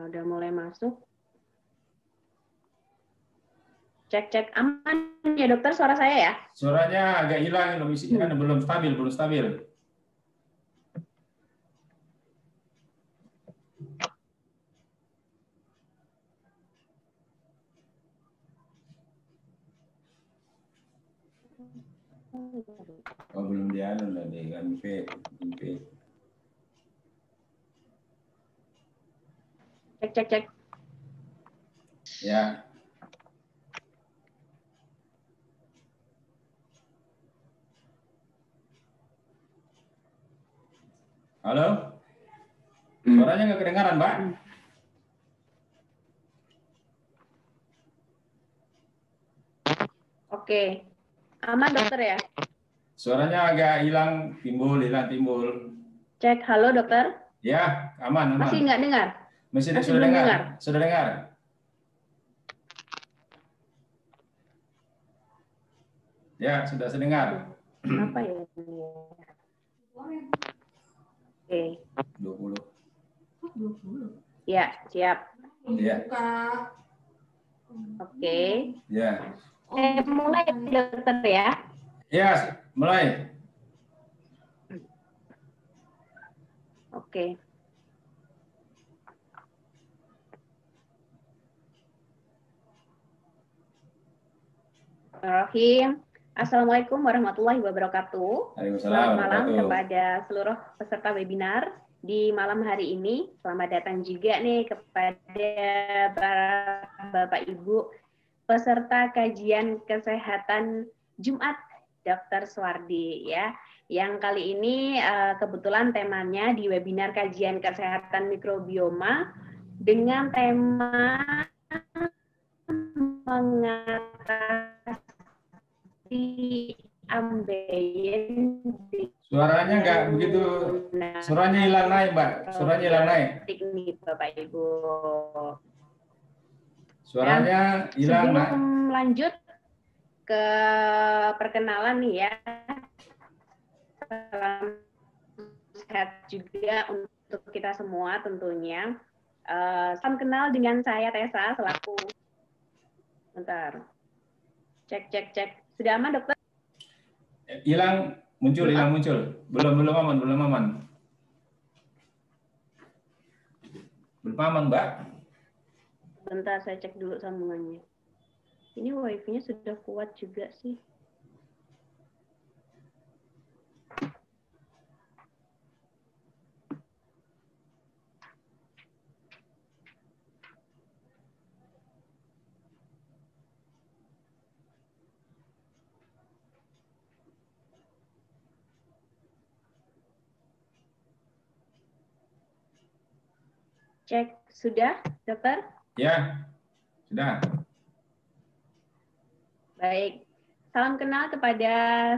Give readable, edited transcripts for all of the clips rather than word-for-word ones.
Udah mulai masuk. Cek aman ya dokter suara saya ya? Suaranya agak hilang, belum stabil. Oh, belum dianu lah dengan invite. Cek. Ya. Halo? Suaranya nggak kedengaran, Mbak? Oke. Aman dokter ya? Suaranya agak hilang timbul. Cek, halo dokter. Ya, aman. Masih nggak dengar? Masih belum dengar? Sudah dengar. Ya, sudah dengar. Kenapa ya? Oke. 20. Ya, siap. Ya. Oke. Ya. Mulai dokter ya. Ya, mulai. Oke. Bismillahirrahmanirrahim. Assalamualaikum warahmatullahi wabarakatuh. Selamat malam kepada seluruh peserta webinar di malam hari ini. Selamat datang juga nih kepada para Bapak Ibu peserta kajian kesehatan Jumat Dr. Suwardi ya. Yang kali ini kebetulan temanya di webinar kajian kesehatan mikrobioma dengan tema mengatasi ambeien. Suaranya nggak begitu, suaranya hilang naik, Mbak. Suaranya hilang naik. Bapak Ibu. Suaranya hilang naik. Sebelum lanjut ke perkenalan nih ya, salam sehat juga untuk kita semua tentunya. Salam kenal dengan saya Tessa selaku. Bentar. Cek. Sudah aman dokter? Hilang muncul. Belum aman. Belum aman, Mbak. Bentar saya cek dulu sambungannya. Ini wifi-nya sudah kuat juga sih. Cek, sudah, dokter? Ya, sudah. Baik, salam kenal kepada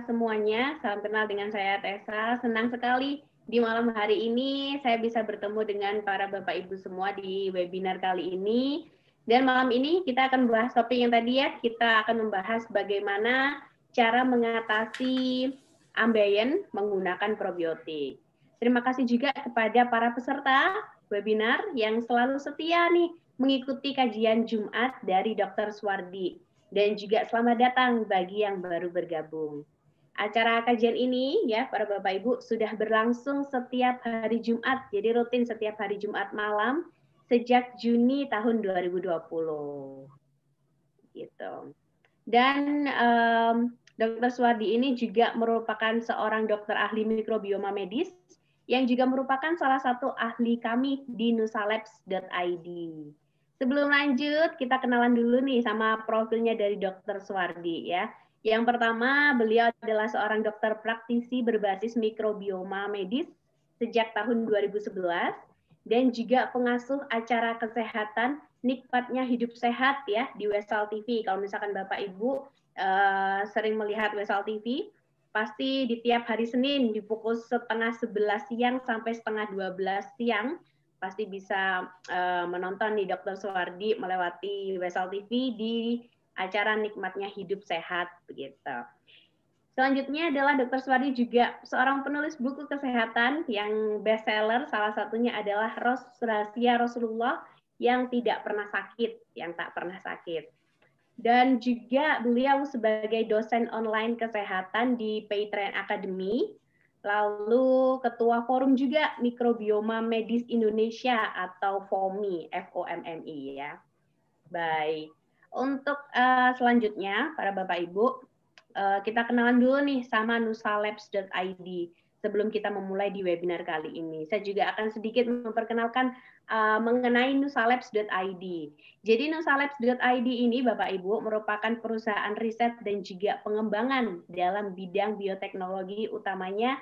semuanya. Salam kenal dengan saya Tessa. Senang sekali di malam hari ini saya bisa bertemu dengan para Bapak Ibu semua di webinar kali ini. Dan malam ini kita akan membahas topik yang tadi ya. Kita akan membahas bagaimana cara mengatasi ambeien menggunakan probiotik. Terima kasih juga kepada para peserta webinar yang selalu setia nih mengikuti kajian Jumat dari Dr. Suwardi. Dan juga selamat datang bagi yang baru bergabung. Acara kajian ini ya para Bapak Ibu sudah berlangsung setiap hari Jumat, jadi rutin setiap hari Jumat malam sejak Juni tahun 2020. Gitu. Dan Dr. Suwardi ini juga merupakan seorang dokter ahli mikrobioma medis yang juga merupakan salah satu ahli kami di nusalabs.id. Sebelum lanjut, kita kenalan dulu nih sama profilnya dari Dr. Suwardi ya. Yang pertama, beliau adalah seorang dokter praktisi berbasis mikrobioma medis sejak tahun 2011 dan juga pengasuh acara kesehatan Nikmatnya Hidup Sehat ya di Wesal TV. Kalau misalkan Bapak Ibu sering melihat Wesal TV, pasti di tiap hari Senin di pukul 10:30 siang sampai 11:30 siang pasti bisa menonton nih Dr. Suwardi melewati Wesal TV di acara Nikmatnya Hidup Sehat begitu. Selanjutnya adalah Dr. Suwardi juga seorang penulis buku kesehatan yang bestseller, salah satunya adalah Rahasia Rasulullah yang tidak pernah sakit, yang tak pernah sakit. Dan juga beliau sebagai dosen online kesehatan di Paytrain Academy, lalu ketua forum juga Mikrobioma Medis Indonesia atau FOMI, FOMMI ya. Baik, untuk selanjutnya para Bapak Ibu, kita kenalan dulu nih sama nusalabs.id sebelum kita memulai di webinar kali ini. Saya juga akan sedikit memperkenalkan mengenai nusalabs.id. Jadi nusalabs.id ini Bapak Ibu merupakan perusahaan riset dan juga pengembangan dalam bidang bioteknologi, utamanya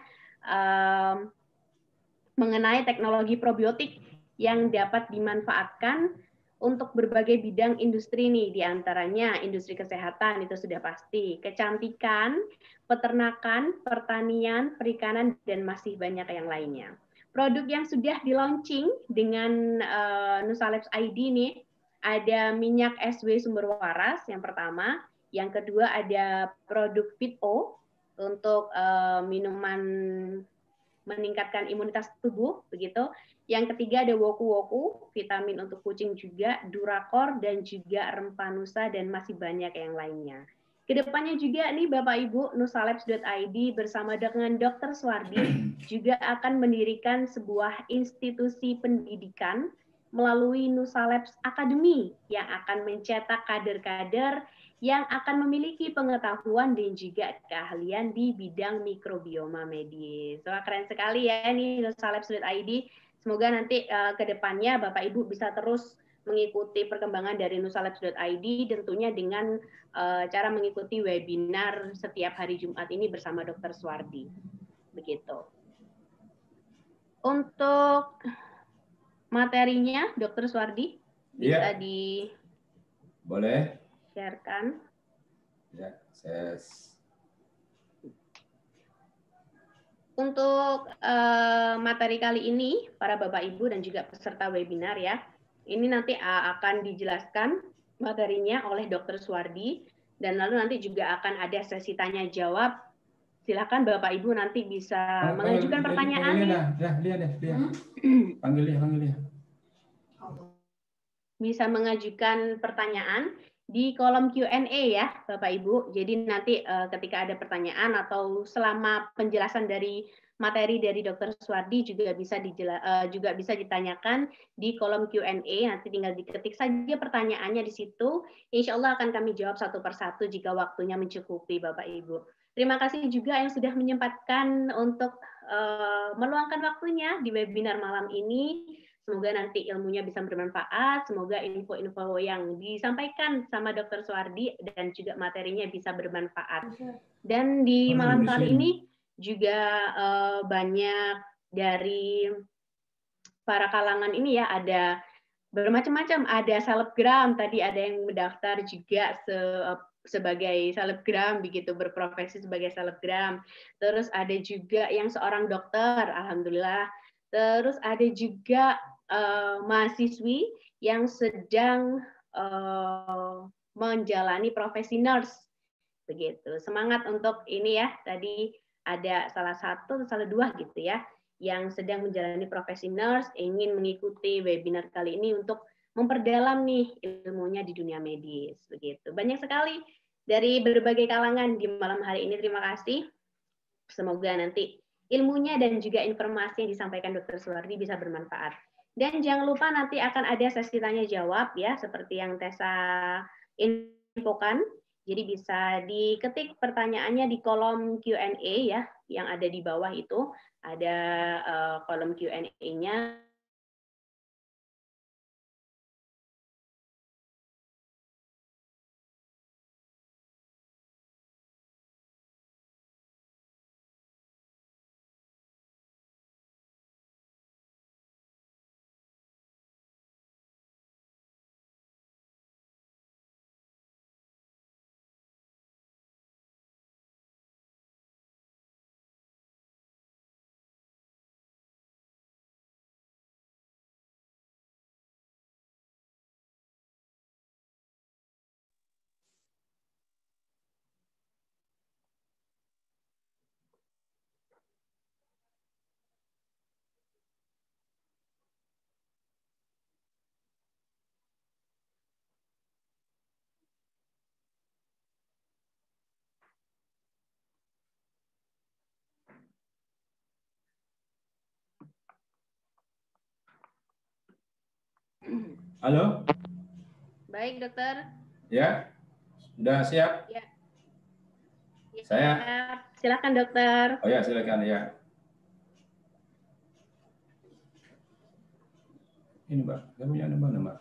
mengenai teknologi probiotik yang dapat dimanfaatkan untuk berbagai bidang industri nih, diantaranya industri kesehatan itu sudah pasti, kecantikan, peternakan, pertanian, perikanan, dan masih banyak yang lainnya. Produk yang sudah di-launching dengan Nusalabs ID nih, ada minyak SW sumber waras yang pertama, yang kedua ada produk FitO untuk minuman meningkatkan imunitas tubuh, begitu. Yang ketiga ada Woku Woku, vitamin untuk kucing juga, Durakor, dan juga Rempanusa, dan masih banyak yang lainnya. Kedepannya juga nih Bapak Ibu, nusalabs.id bersama dengan Dr. Swardi juga akan mendirikan sebuah institusi pendidikan melalui Nusalabs Academy yang akan mencetak kader-kader yang akan memiliki pengetahuan dan juga keahlian di bidang mikrobioma medis. Wah, keren sekali ya ini nusalabs.id. Semoga nanti ke depannya Bapak Ibu bisa terus mengikuti perkembangan dari nusalabs.id, tentunya dengan cara mengikuti webinar setiap hari Jumat ini bersama Dr. Swardi. Begitu. Untuk materinya, Dr. Swardi, bisa boleh sharekan. Ya, saya... Untuk materi kali ini, para Bapak Ibu dan juga peserta webinar ya, ini nanti akan dijelaskan materinya oleh Dr. Swardi, dan lalu nanti juga akan ada sesi tanya jawab. Silakan Bapak Ibu nanti bisa mengajukan pertanyaannya. Panggil dia. Bisa mengajukan pertanyaan di kolom Q&A ya Bapak Ibu. Jadi nanti ketika ada pertanyaan atau selama penjelasan dari materi dari Dr. Swardi juga bisa ditanyakan di kolom Q&A. Nanti tinggal diketik saja pertanyaannya di situ. Insya Allah akan kami jawab satu persatu jika waktunya mencukupi Bapak Ibu. Terima kasih juga yang sudah menyempatkan untuk meluangkan waktunya di webinar malam ini. Semoga nanti ilmunya bisa bermanfaat, semoga info-info yang disampaikan sama Dr. Swardi dan juga materinya bisa bermanfaat. Dan di malam kali ini juga banyak dari para kalangan ini ya, ada bermacam-macam, ada selebgram, tadi ada yang mendaftar juga sebagai selebgram, begitu berprofesi sebagai selebgram. Terus ada juga yang seorang dokter, alhamdulillah. Terus ada juga mahasiswi yang sedang menjalani profesi nurse, begitu. Semangat untuk ini ya, tadi ada salah dua gitu ya, yang sedang menjalani profesi nurse, ingin mengikuti webinar kali ini untuk memperdalam nih ilmunya di dunia medis, begitu. Banyak sekali dari berbagai kalangan di malam hari ini. Terima kasih. Semoga nanti ilmunya dan juga informasi yang disampaikan Dr. Swardi bisa bermanfaat. Dan jangan lupa nanti akan ada sesi tanya jawab ya, seperti yang Tessa infokan. Jadi bisa diketik pertanyaannya di kolom Q&A ya, yang ada di bawah itu ada kolom Q&A-nya. Halo? Baik, dokter. Ya, sudah siap? Ya. Ya. Saya. Silakan, dokter. Oh ya, silakan ya. Ini Mbak, saya punya mana Mbak?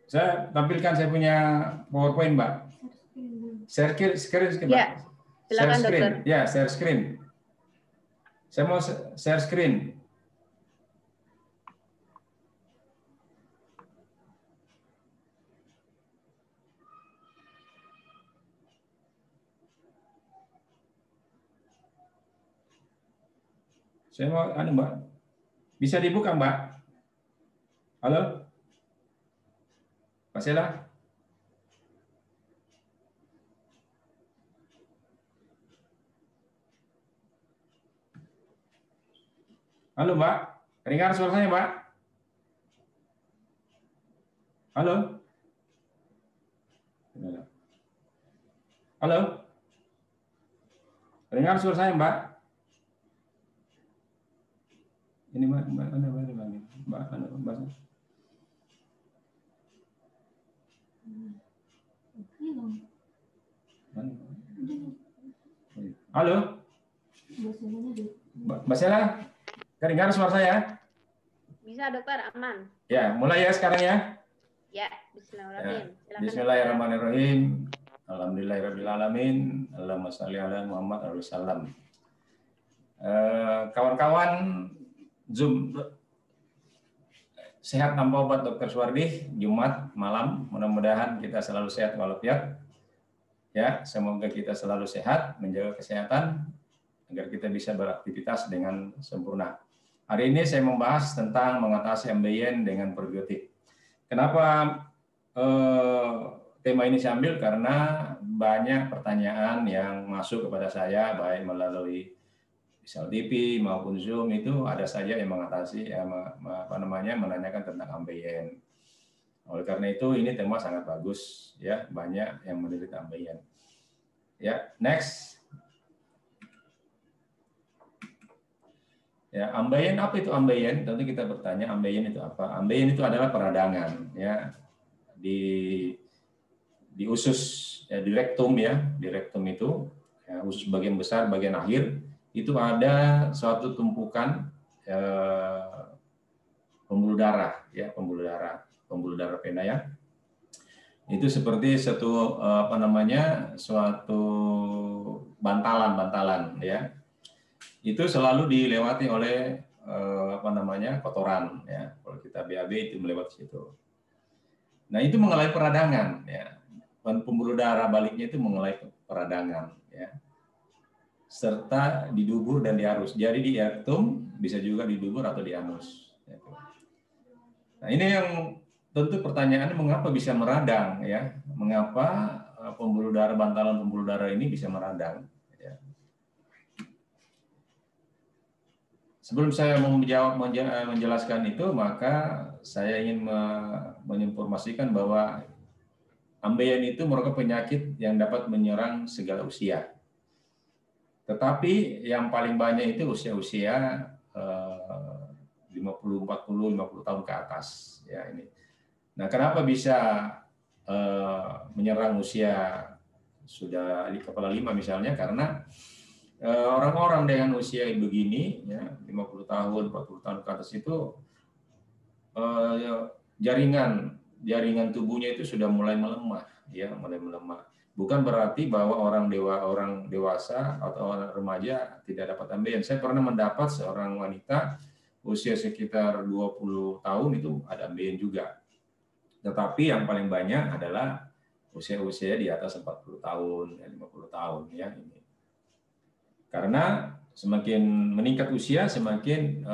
Saya tampilkan saya punya PowerPoint, Mbak. Share screen, Mbak. Ya, silakan, share screen. dokter. Ya, share screen. Saya mau share screen. Saya mau, Mbak. Bisa dibuka, Mbak? Halo? Pak Sela? Halo, Mbak. Dengar suara saya, Mbak? Halo? Halo? Dengar suara saya, Mbak? Ini Mbak, Mbak. Halo? Mbak Sela? Dengar suara saya? Bisa, dokter, aman. Ya, mulai ya sekarang ya. Ya, bismillahirrahmanirrahim. Ya. Bismillahirrahmanirrahim. Alhamdulillahirrahmanirrahim. Allahumma sholli ala Muhammad wa sallam. Kawan-kawan Zoom sehat tanpa obat Dr. Suwardi, Jumat malam. Mudah-mudahan kita selalu sehat walafiat. Ya, semoga kita selalu sehat, menjaga kesehatan agar kita bisa beraktivitas dengan sempurna. Hari ini saya membahas tentang mengatasi ambeien dengan probiotik. Kenapa tema ini saya ambil? Karena banyak pertanyaan yang masuk kepada saya, baik melalui misal TV maupun Zoom, itu ada saja yang mengatasi, menanyakan tentang ambeien. Oleh karena itu, ini tema sangat bagus, ya, banyak yang menderita ambeien. Ya, next. Ya, ambeien, apa itu ambeien? Tentu kita bertanya, ambeien itu apa? Ambeien itu adalah peradangan, ya, di usus, ya, di rektum, ya, di rektum itu, ya, usus bagian besar, bagian akhir, itu ada suatu tumpukan pembuluh darah, ya, pembuluh darah vena, ya. Itu seperti suatu suatu bantalan, ya. Itu selalu dilewati oleh kotoran, ya. Kalau kita BAB itu melewati situ. Nah, itu mengalami peradangan, ya. Pembuluh darah baliknya itu mengalami peradangan, ya. Serta di dubur dan di anus. Jadi di rektum, bisa juga di dubur atau di anus. Nah, ini yang tentu pertanyaannya, mengapa bisa meradang, ya? Mengapa pembuluh darah, bantalan pembuluh darah ini bisa meradang? Ya. Sebelum saya menjelaskan itu, maka saya ingin menginformasikan bahwa ambeien itu merupakan penyakit yang dapat menyerang segala usia. Tetapi yang paling banyak itu usia-usia 50, 40, 50 tahun ke atas, ya, ini. Nah, kenapa bisa menyerang usia sudah di kepala 5 misalnya? Karena orang-orang dengan usia begini, ya, 50 tahun, 40 tahun ke atas itu jaringan tubuhnya itu sudah mulai melemah, ya, mulai melemah. Bukan berarti bahwa orang dewasa atau orang remaja tidak dapat ambeien. Saya pernah mendapat seorang wanita usia sekitar 20 tahun itu ada ambeien juga. Tetapi yang paling banyak adalah usia-usia di atas 40 tahun, 50 tahun, ya, ini. Karena semakin meningkat usia, semakin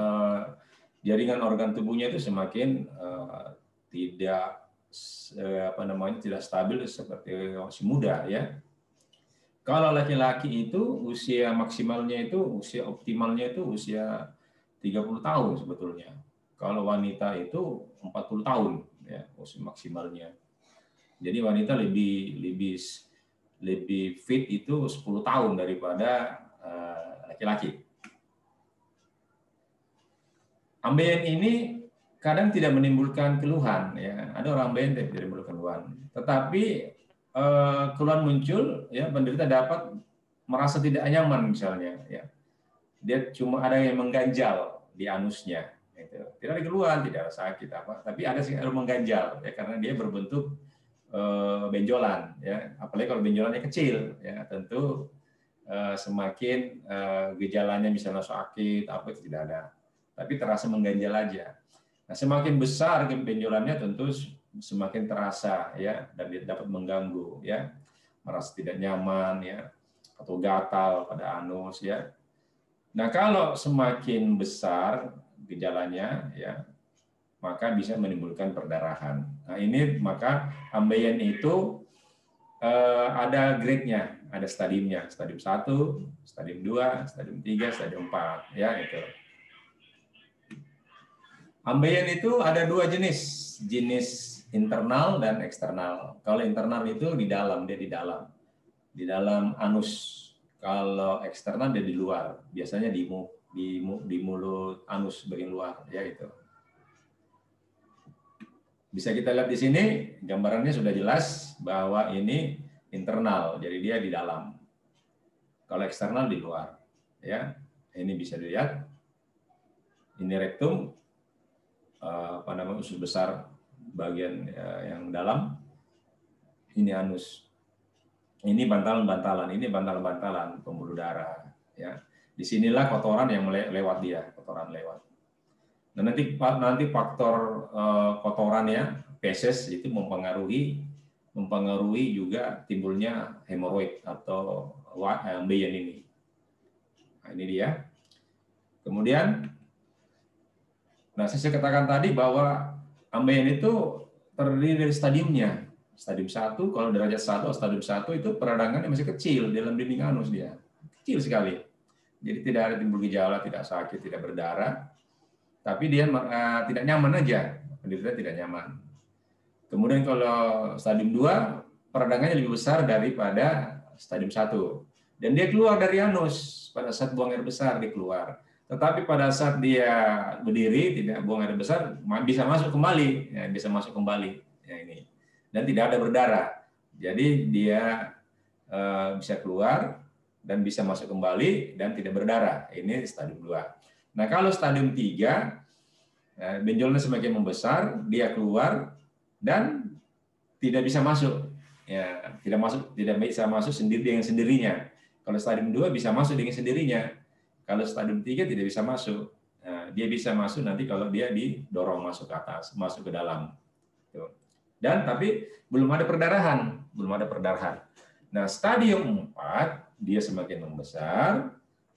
jaringan organ tubuhnya itu semakin tidak tidak stabil seperti masih muda, ya. Kalau laki-laki itu usia maksimalnya itu, usia optimalnya itu usia 30 tahun sebetulnya. Kalau wanita itu 40 tahun, ya, usia maksimalnya. Jadi wanita lebih fit itu 10 tahun daripada laki-laki. Ambeien ini kadang tidak menimbulkan keluhan, ya. Ada orang ambeien tidak menimbulkan keluhan. Tetapi keluhan muncul, ya, penderita dapat merasa tidak nyaman misalnya, ya. Dia cuma ada yang mengganjal di anusnya, gitu. Tidak ada keluhan, tidak ada sakit apa, tapi ada sih mengganjal, ya, karena dia berbentuk benjolan, ya. Apalagi kalau benjolannya kecil, ya, tentu semakin gejalanya misalnya sakit apa itu tidak ada, tapi terasa mengganjal aja. Nah, semakin besar benjolannya tentu semakin terasa, ya, dan dia dapat mengganggu, ya, merasa tidak nyaman, ya, atau gatal pada anus, ya. Nah, kalau semakin besar gejalanya, ya, maka bisa menimbulkan perdarahan. Nah, ini maka ambeien itu ada grade-nya, ada stadiumnya, stadium 1, stadium 2, stadium 3, stadium 4, ya, itu. Ambeien itu ada 2 jenis internal dan eksternal. Kalau internal itu di dalam, dia di dalam anus. Kalau eksternal dia di luar, biasanya di mulut anus bagian luar, ya, itu. Bisa kita lihat di sini, gambarannya sudah jelas bahwa ini internal, jadi dia di dalam. Kalau eksternal di luar, ya. Ini bisa dilihat. Ini rektum, usus besar bagian yang dalam. Ini anus. Ini bantalan-bantalan, pembuluh darah, ya. Disinilah kotoran yang lewat dia, kotoran lewat. Dan nanti faktor kotorannya, feses itu mempengaruhi juga timbulnya hemoroid atau ambeien ini. Nah, ini dia. Kemudian, nah, saya katakan tadi bahwa ambeien itu terdiri dari stadiumnya. Stadium 1, kalau derajat 1 atau stadium 1 itu peradangannya masih kecil di dalam dinding anus dia. Kecil sekali. Jadi tidak ada timbul gejala, tidak sakit, tidak berdarah. Tapi dia tidak nyaman aja, penderita tidak nyaman. Kemudian kalau stadium 2, peradangannya lebih besar daripada stadium 1. Dan dia keluar dari anus, pada saat buang air besar dia keluar. Tetapi pada saat dia berdiri, tidak buang air besar, bisa masuk kembali. Ya, bisa masuk kembali. Ya, ini. Dan tidak ada berdarah. Jadi dia bisa keluar dan bisa masuk kembali dan tidak berdarah. Ini stadium 2. Nah, kalau stadium 3, benjolnya semakin membesar, dia keluar dan tidak bisa masuk. Ya, tidak bisa masuk sendiri dengan sendirinya. Kalau stadium 2 bisa masuk dengan sendirinya. Kalau stadium 3 tidak bisa masuk. Nah, dia bisa masuk nanti kalau dia didorong masuk ke atas, masuk ke dalam. Dan tapi belum ada perdarahan. Nah, stadium 4 dia semakin membesar,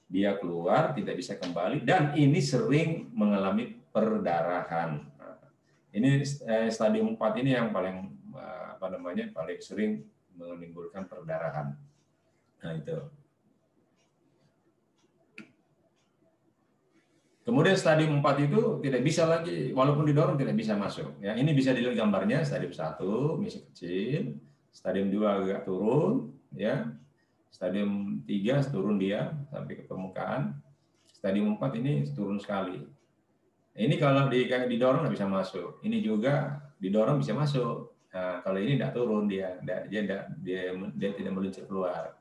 dia keluar, tidak bisa kembali, dan ini sering mengalami perdarahan. Nah, ini stadium 4 ini yang paling paling sering menimbulkan perdarahan. Nah, itu. Kemudian stadium 4 itu tidak bisa lagi, walaupun didorong tidak bisa masuk. Ya, ini bisa dilihat gambarnya, stadium 1 masih kecil, stadium 2 agak turun, ya. Stadium 3 turun dia sampai ke permukaan. Stadium 4 ini turun sekali. Ini kalau didorong nggak bisa masuk. Ini juga didorong bisa masuk. Nah, kalau ini tidak turun dia tidak meluncur keluar.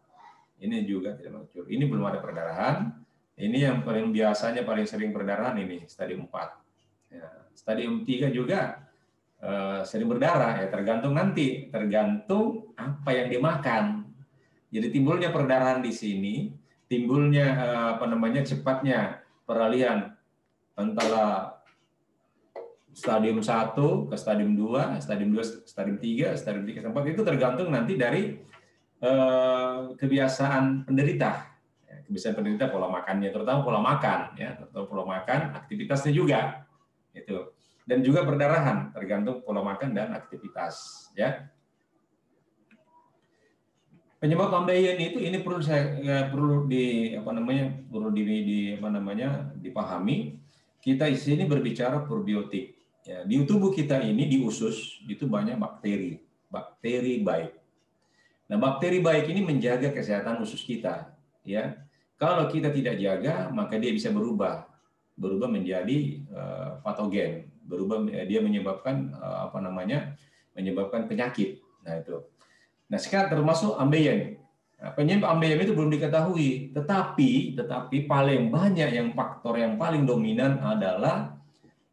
Ini juga tidak meluncur. Ini belum ada perdarahan. Ini yang biasanya paling sering perdarahan ini stadium 4. Ya, stadium 3 juga sering berdarah, ya, tergantung apa yang dimakan. Jadi timbulnya perdarahan di sini, timbulnya cepatnya peralihan antara stadium 1 ke stadium 2, stadium 2 stadium 3, stadium 3 ke 4 itu tergantung nanti dari kebiasaan penderita. Kebiasaan penderita, pola makannya, terutama pola makan, ya, terutama pola makan, aktivitasnya juga. Itu. Dan juga perdarahan tergantung pola makan dan aktivitas, ya. Penyebab ambeien itu ini perlu dipahami. Kita di sini berbicara probiotik. Ya, di tubuh kita ini, di usus itu banyak bakteri. bakteri baik. Nah, bakteri baik ini menjaga kesehatan usus kita, ya. Kalau kita tidak jaga, maka dia bisa berubah menjadi patogen, dia menyebabkan menyebabkan penyakit. Nah, itu. Nah, sekarang termasuk ambeien. Nah, penyebab ambeien itu belum diketahui, tetapi paling banyak faktor yang paling dominan adalah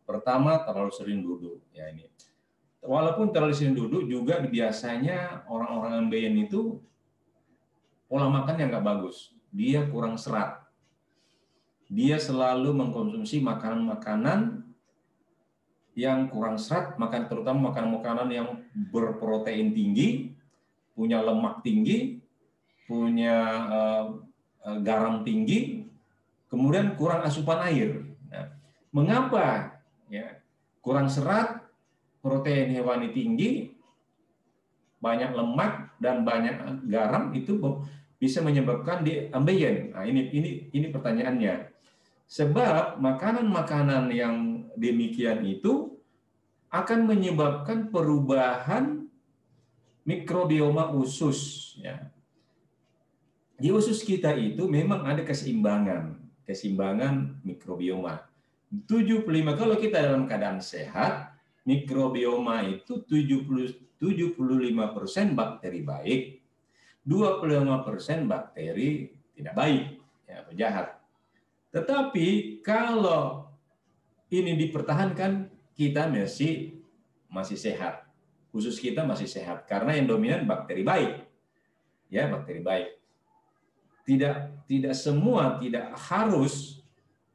pertama terlalu sering duduk. Ya, ini. Walaupun terlalu sering duduk juga biasanya orang-orang ambeien itu pola makan yang nggak bagus. Dia kurang serat. Dia selalu mengkonsumsi makanan-makanan yang kurang serat, terutama makanan-makanan yang berprotein tinggi, punya lemak tinggi, punya garam tinggi, kemudian kurang asupan air. Nah, mengapa? Ya, kurang serat, protein hewani tinggi, banyak lemak dan banyak garam itu bisa menyebabkan ambeien. Nah, ini pertanyaannya. Sebab makanan-makanan yang demikian itu akan menyebabkan perubahan mikrobioma usus. Ya. Di usus kita itu memang ada keseimbangan mikrobioma. 75 kalau kita dalam keadaan sehat, mikrobioma itu 75% bakteri baik, 25% bakteri tidak baik, ya, atau jahat. Tetapi kalau ini dipertahankan, kita masih sehat. Usus kita masih sehat karena yang dominan bakteri baik. Ya, bakteri baik. Tidak semua, tidak harus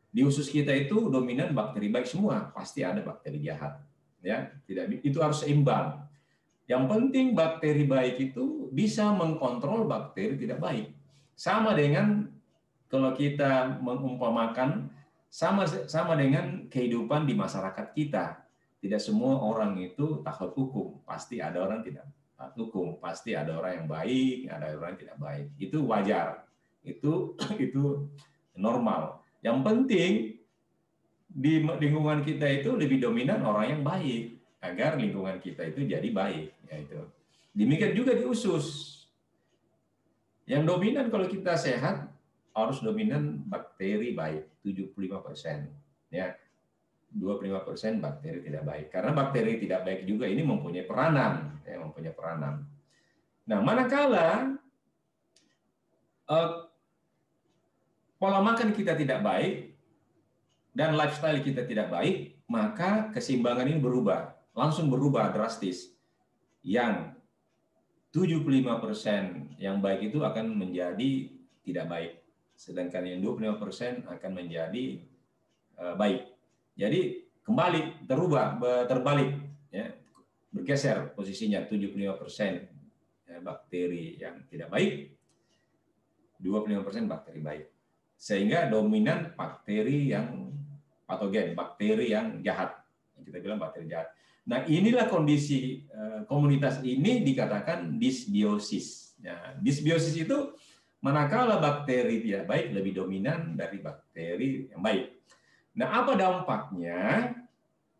di usus kita itu dominan bakteri baik semua, pasti ada bakteri jahat. Ya, itu harus seimbang. Yang penting bakteri baik itu bisa mengkontrol bakteri tidak baik. Sama dengan kalau kita mengumpamakan sama dengan kehidupan di masyarakat kita. Tidak semua orang itu takut hukum. Pasti ada orang tidak takut hukum. Pasti ada orang yang baik, ada orang yang tidak baik. Itu wajar. Itu normal. Yang penting di lingkungan kita itu lebih dominan orang yang baik agar lingkungan kita itu jadi baik. Yaitu. Demikian juga di usus. Yang dominan kalau kita sehat harus dominan bakteri baik 75%, ya 25% bakteri tidak baik. Karena bakteri tidak baik juga ini mempunyai peranan. Nah, manakala pola makan kita tidak baik dan lifestyle kita tidak baik, maka keseimbangan ini langsung berubah drastis. Yang 75% yang baik itu akan menjadi tidak baik. Sedangkan yang 25% akan menjadi baik. Jadi kembali terbalik, ya, bergeser posisinya 75% bakteri yang tidak baik, 25% bakteri baik. Sehingga dominan bakteri yang patogen, bakteri yang jahat. Kita bilang bakteri jahat. Nah, inilah kondisi komunitas ini dikatakan disbiosis. Nah, disbiosis itu manakala bakteri tidak baik lebih dominan dari bakteri yang baik. Nah, apa dampaknya?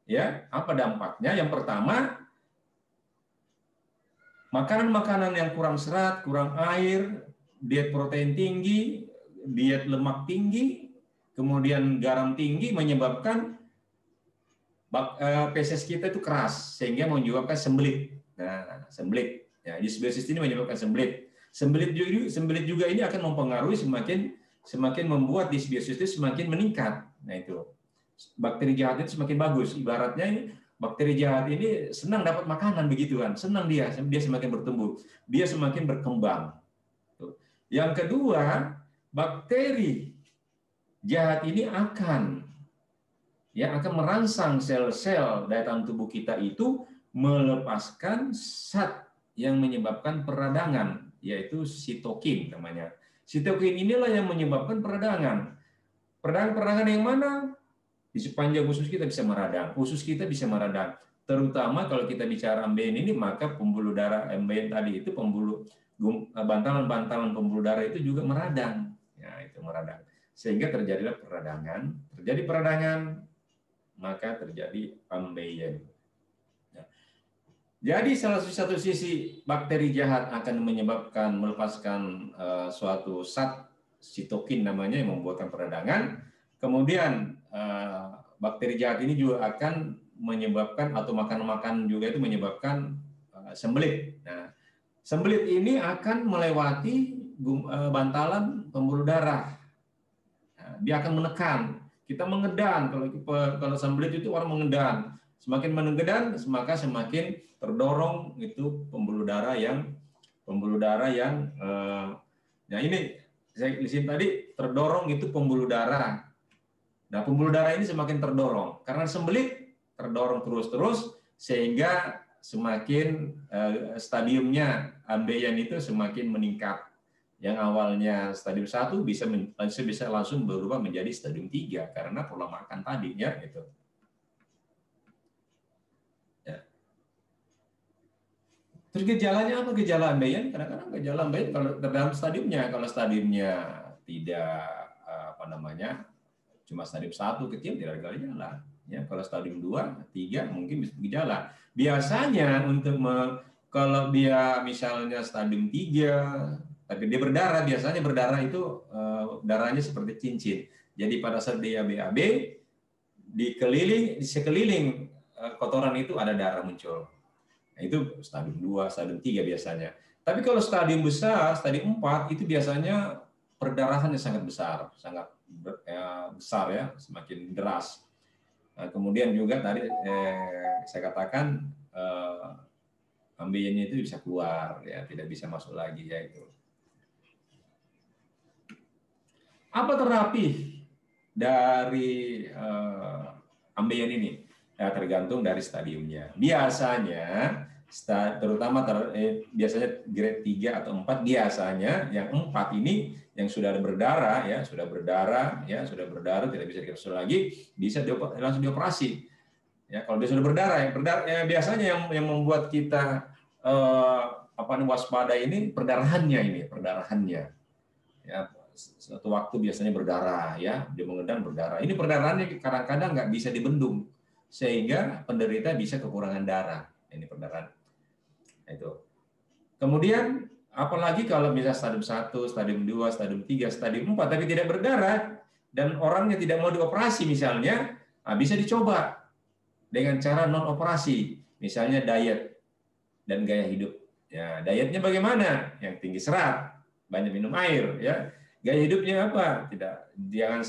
Ya, apa dampaknya? Yang pertama, makanan-makanan yang kurang serat, kurang air, diet protein tinggi, diet lemak tinggi, kemudian garam tinggi menyebabkan feses kita itu keras sehingga menyebabkan sembelit. Nah, sembelit. Ya, disbiosis ini menyebabkan sembelit. Sembelit juga ini akan mempengaruhi semakin membuat disbiosis itu semakin meningkat. Nah, itu. Bakteri jahat itu semakin bagus. Ibaratnya ini bakteri jahat ini senang dapat makanan begitu kan. Senang dia semakin bertumbuh. Dia semakin berkembang. Yang kedua, bakteri jahat ini akan merangsang sel-sel daya tahan tubuh kita itu melepaskan zat yang menyebabkan peradangan, yaitu sitokin namanya. Sitokin inilah yang menyebabkan peradangan. Peradangan yang mana? Di sepanjang usus kita bisa meradang. Usus kita bisa meradang. Terutama kalau kita bicara ambeien ini, maka pembuluh darah ambeien tadi itu bantalan-bantalan pembuluh darah itu juga meradang. Ya, itu meradang. Sehingga terjadilah peradangan. Terjadi peradangan, maka terjadi ambeien. Jadi salah satu sisi bakteri jahat akan melepaskan suatu zat sitokin namanya yang membuatkan peradangan. Kemudian bakteri jahat ini juga akan menyebabkan atau makan juga itu menyebabkan sembelit. Nah, sembelit ini akan melewati bantalan pembuluh darah. Nah, dia akan menekan. Kita mengedan. Kalau sembelit itu orang mengedan. Semakin mengedan, maka semakin terdorong itu pembuluh darah yang nah ini saya di sini tadi terdorong itu pembuluh darah. Nah, pembuluh darah ini semakin terdorong karena sembelit terdorong terus sehingga semakin stadiumnya ambeien itu semakin meningkat. Yang awalnya stadium 1 bisa langsung berubah menjadi stadium 3 karena pola makan tadinya gitu. Terus gejalanya apa? Gejala ambeien? Kadang-kadang gejala ambeien kalau dalam stadiumnya, tidak cuma stadium 1 kecil tidak ada gejala. Ya, kalau stadium 2, 3 mungkin bisa gejala. Biasanya kalau dia misalnya stadium 3 tapi dia berdarah, biasanya berdarah itu darahnya seperti cincin. Jadi pada saat dia BAB di sekeliling kotoran itu ada darah muncul. Nah, itu stadium 2, stadium 3 biasanya. Tapi kalau stadium besar, stadium 4, itu biasanya perdarahannya sangat besar ya, semakin deras. Nah, kemudian juga tadi saya katakan ambeiennya itu bisa keluar, ya, tidak bisa masuk lagi, ya itu. Apa terapi dari ambeien ini? Ya, tergantung dari stadiumnya. Biasanya biasanya grade 3 atau 4, biasanya yang 4 ini yang sudah berdarah tidak bisa dikasih lagi, bisa langsung dioperasi. Ya, kalau dia sudah berdarah ya, biasanya yang membuat kita waspada ini perdarahannya. Ya, suatu waktu biasanya berdarah, ya, dia mengedang berdarah. Ini perdarahannya kadang-kadang nggak bisa dibendung sehingga penderita bisa kekurangan darah. Ini perdarahan. Itu. Kemudian apalagi kalau bisa stadium 1, stadium 2, stadium 3, stadium 4 tapi tidak berdarah dan orangnya tidak mau dioperasi misalnya, bisa dicoba dengan cara non operasi, misalnya diet dan gaya hidup. Ya, dietnya bagaimana? Yang tinggi serat, banyak minum air, ya. Gaya hidupnya apa? Jangan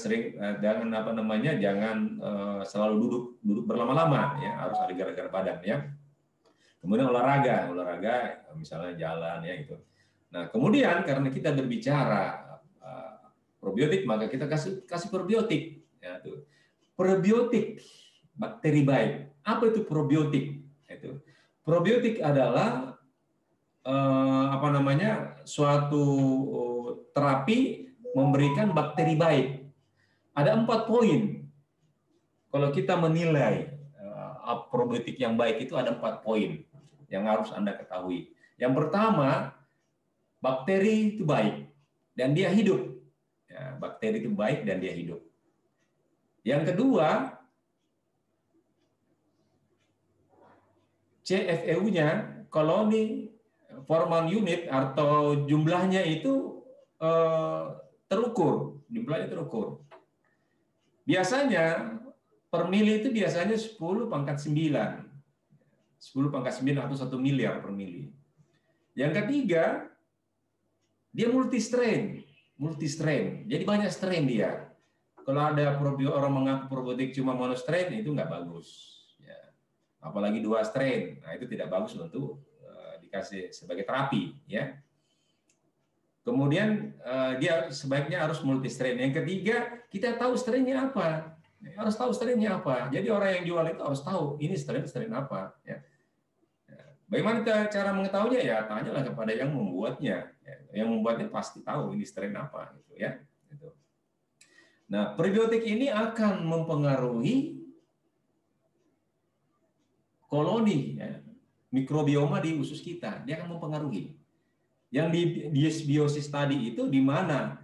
selalu duduk berlama-lama, ya, harus ada gerak-gerak badan, ya. Kemudian olahraga misalnya jalan, ya, itu. Nah, kemudian karena kita berbicara probiotik, maka kita kasih probiotik, ya, tuh. Probiotik bakteri baik. Apa itu probiotik? Itu. Probiotik adalah suatu terapi memberikan bakteri baik. Ada 4 poin. Kalau kita menilai probiotik yang baik itu ada 4 poin yang harus Anda ketahui. Yang pertama, bakteri itu baik dan dia hidup. Ya, bakteri itu baik dan dia hidup. Yang kedua, CFEU-nya, koloni formal unit atau jumlahnya itu terukur, Biasanya per mili itu biasanya 10⁹. 10⁹ atau 1 miliar per mili. Yang ketiga, dia multi-strain. Jadi banyak strain dia. Kalau ada orang mengaku probiotik cuma monostrain, itu nggak bagus. Ya. Apalagi 2 strain, nah itu tidak bagus untuk dikasih sebagai terapi, ya. Kemudian dia sebaiknya harus multi-strain. Yang ketiga, kita tahu strainnya apa. Jadi orang yang jual itu harus tahu ini strain apa, ya. Bagaimana cara mengetahuinya? Ya, tanyalah kepada yang membuatnya. Yang membuatnya pasti tahu ini strain apa, gitu, ya. Gitu. Nah, probiotik ini akan mempengaruhi koloni, ya, mikrobioma di usus kita. Dia akan mempengaruhi. Yang di dysbiosis tadi itu di mana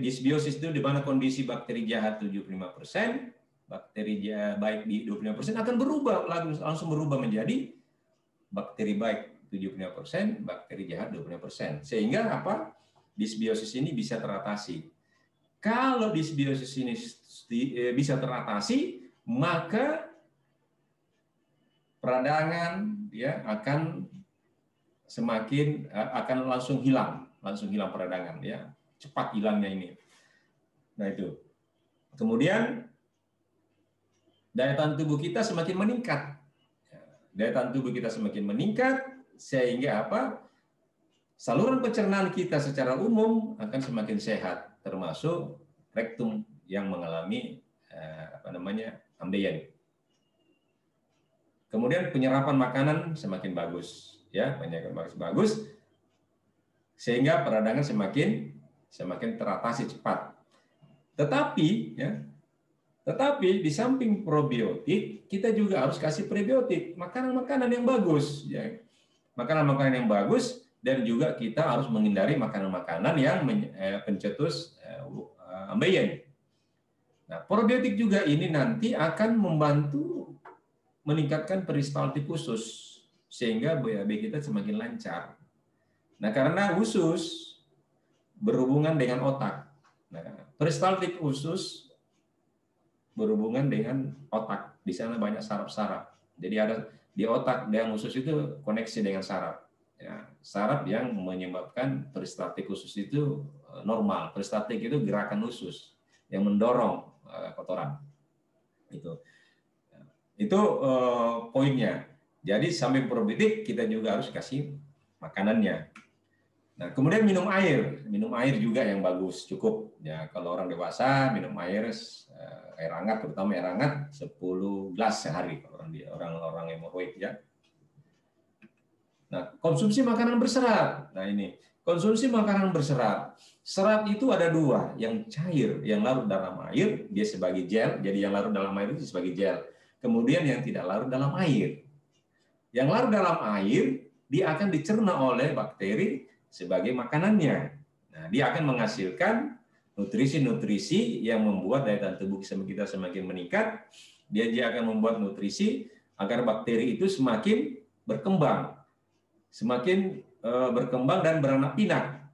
dysbiosis itu di mana kondisi bakteri jahat 75%, bakteri baik di 25% akan langsung berubah menjadi bakteri baik 75%, bakteri jahat 25%. Sehingga apa? Disbiosis ini bisa teratasi. Kalau disbiosis ini bisa teratasi, maka peradangan ya akan langsung hilang peradangan ya, cepat hilangnya ini. Nah itu. Kemudian daya tahan tubuh kita semakin meningkat. Daya tahan tubuh kita semakin meningkat sehingga apa? Saluran pencernaan kita secara umum akan semakin sehat, termasuk rektum yang mengalami ambeien. Kemudian penyerapan makanan semakin bagus, ya, bagus, sehingga peradangan semakin teratasi cepat. Tetapi di samping probiotik, kita juga harus kasih prebiotik, makanan-makanan yang bagus, ya. Makanan-makanan yang bagus, dan juga kita harus menghindari makanan-makanan yang pencetus ambeien. Nah, probiotik juga ini nanti akan membantu meningkatkan peristaltik usus, sehingga BAB kita semakin lancar. Nah, karena usus berhubungan dengan otak. Nah, peristaltik usus berhubungan dengan otak. Di sana banyak saraf-saraf. Jadi ada di otak dan usus itu koneksi dengan saraf. Ya, saraf yang menyebabkan peristaltik usus itu normal. Peristaltik itu gerakan usus yang mendorong kotoran. Itu poinnya. Jadi sambil probiotik kita juga harus kasih makanannya. Nah, kemudian minum air juga yang bagus, cukup. Ya, kalau orang dewasa minum air hangat, terutama air hangat 10 gelas sehari orang hemoroid ya. Nah, konsumsi makanan berserat. Nah, ini konsumsi makanan berserat. Serat itu ada dua, yang cair, yang larut dalam air, dia sebagai gel. Jadi yang larut dalam air itu sebagai gel. Kemudian yang tidak larut dalam air. Yang larut dalam air, dia akan dicerna oleh bakteri sebagai makanannya. Nah, dia akan menghasilkan nutrisi-nutrisi yang membuat daya tahan tubuh kita semakin meningkat. Dia akan membuat nutrisi agar bakteri itu semakin berkembang dan beranak pinak.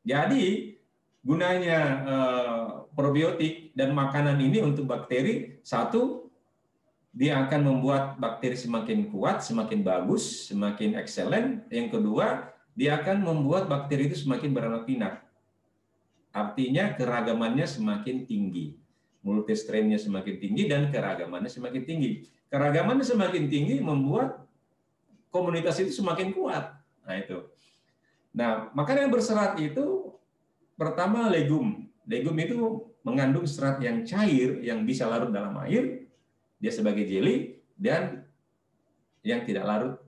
Jadi gunanya probiotik dan makanan ini untuk bakteri, satu, dia akan membuat bakteri semakin kuat, semakin bagus, semakin excellent. Yang kedua, dia akan membuat bakteri itu semakin beranak pinak. Artinya keragamannya semakin tinggi. Multistrainnya semakin tinggi dan keragamannya semakin tinggi. Keragamannya semakin tinggi membuat komunitas itu semakin kuat. Nah, itu. Nah, makanan yang berserat itu pertama legum. Legum itu mengandung serat yang cair yang bisa larut dalam air. Dia sebagai jelly, dan yang tidak larut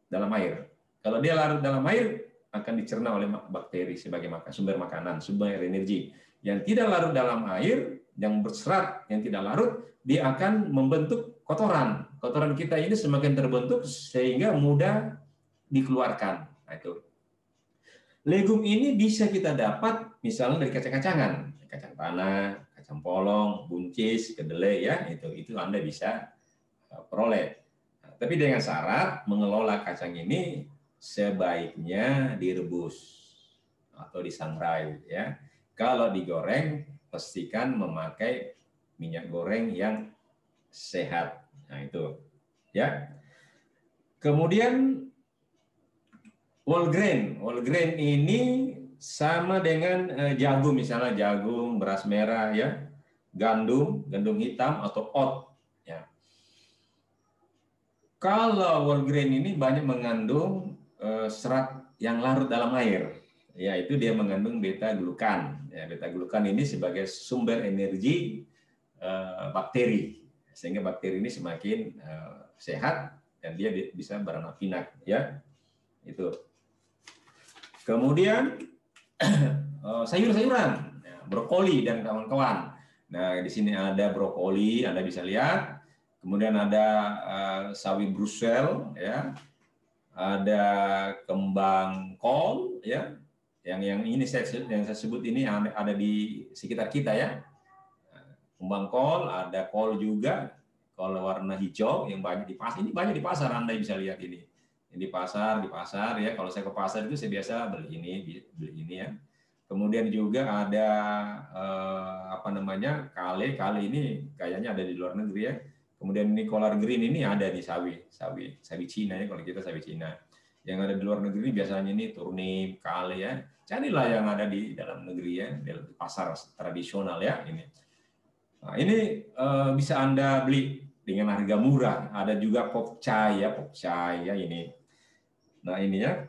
dalam air. Kalau dia larut dalam air, akan dicerna oleh bakteri sebagai sumber makanan, sumber energi. Yang tidak larut dalam air, yang berserat, yang tidak larut, dia akan membentuk kotoran. Kotoran kita ini semakin terbentuk sehingga mudah dikeluarkan. Nah, itu. Legum ini bisa kita dapat misalnya dari kacang-kacangan, kacang tanah, kacang polong, buncis, kedelai ya, itu Anda bisa peroleh. Nah, tapi dengan syarat mengelola kacang ini sebaiknya direbus atau disangrai ya. Kalau digoreng pastikan memakai minyak goreng yang sehat. Nah, itu ya. Kemudian whole grain ini sama dengan jagung, misalnya jagung, beras merah ya, gandum hitam atau oat ya. Kalau whole grain ini banyak mengandung serat yang larut dalam air, yaitu dia mengandung beta glukan. Ya, beta glukan ini sebagai sumber energi bakteri, sehingga bakteri ini semakin sehat dan dia bisa beranak pinak ya. Itu. Kemudian sayur-sayuran, brokoli dan kawan-kawan. Nah, di sini ada brokoli, Anda bisa lihat. Kemudian ada sawi Brussels, ya. Ada kembang kol, ya. Yang ini saya sebut ini ada di sekitar kita ya. Kembang kol, ada kol juga, kol warna hijau yang banyak di pasar. Ini banyak di pasar, Anda bisa lihat ini. di pasar ya. Kalau saya ke pasar itu saya biasa beli ini ya. Kemudian juga ada apa namanya, kale ini kayaknya ada di luar negeri ya. Kemudian ini collard green ini ada di sawi Cina ya, kalau kita sawi Cina. Yang ada di luar negeri biasanya ini turnip, kale ya. Carilah yang ada di dalam negeri ya, di pasar tradisional ya ini. Nah, ini bisa Anda beli dengan harga murah. Ada juga pokcai ya ini. Nah ini ya.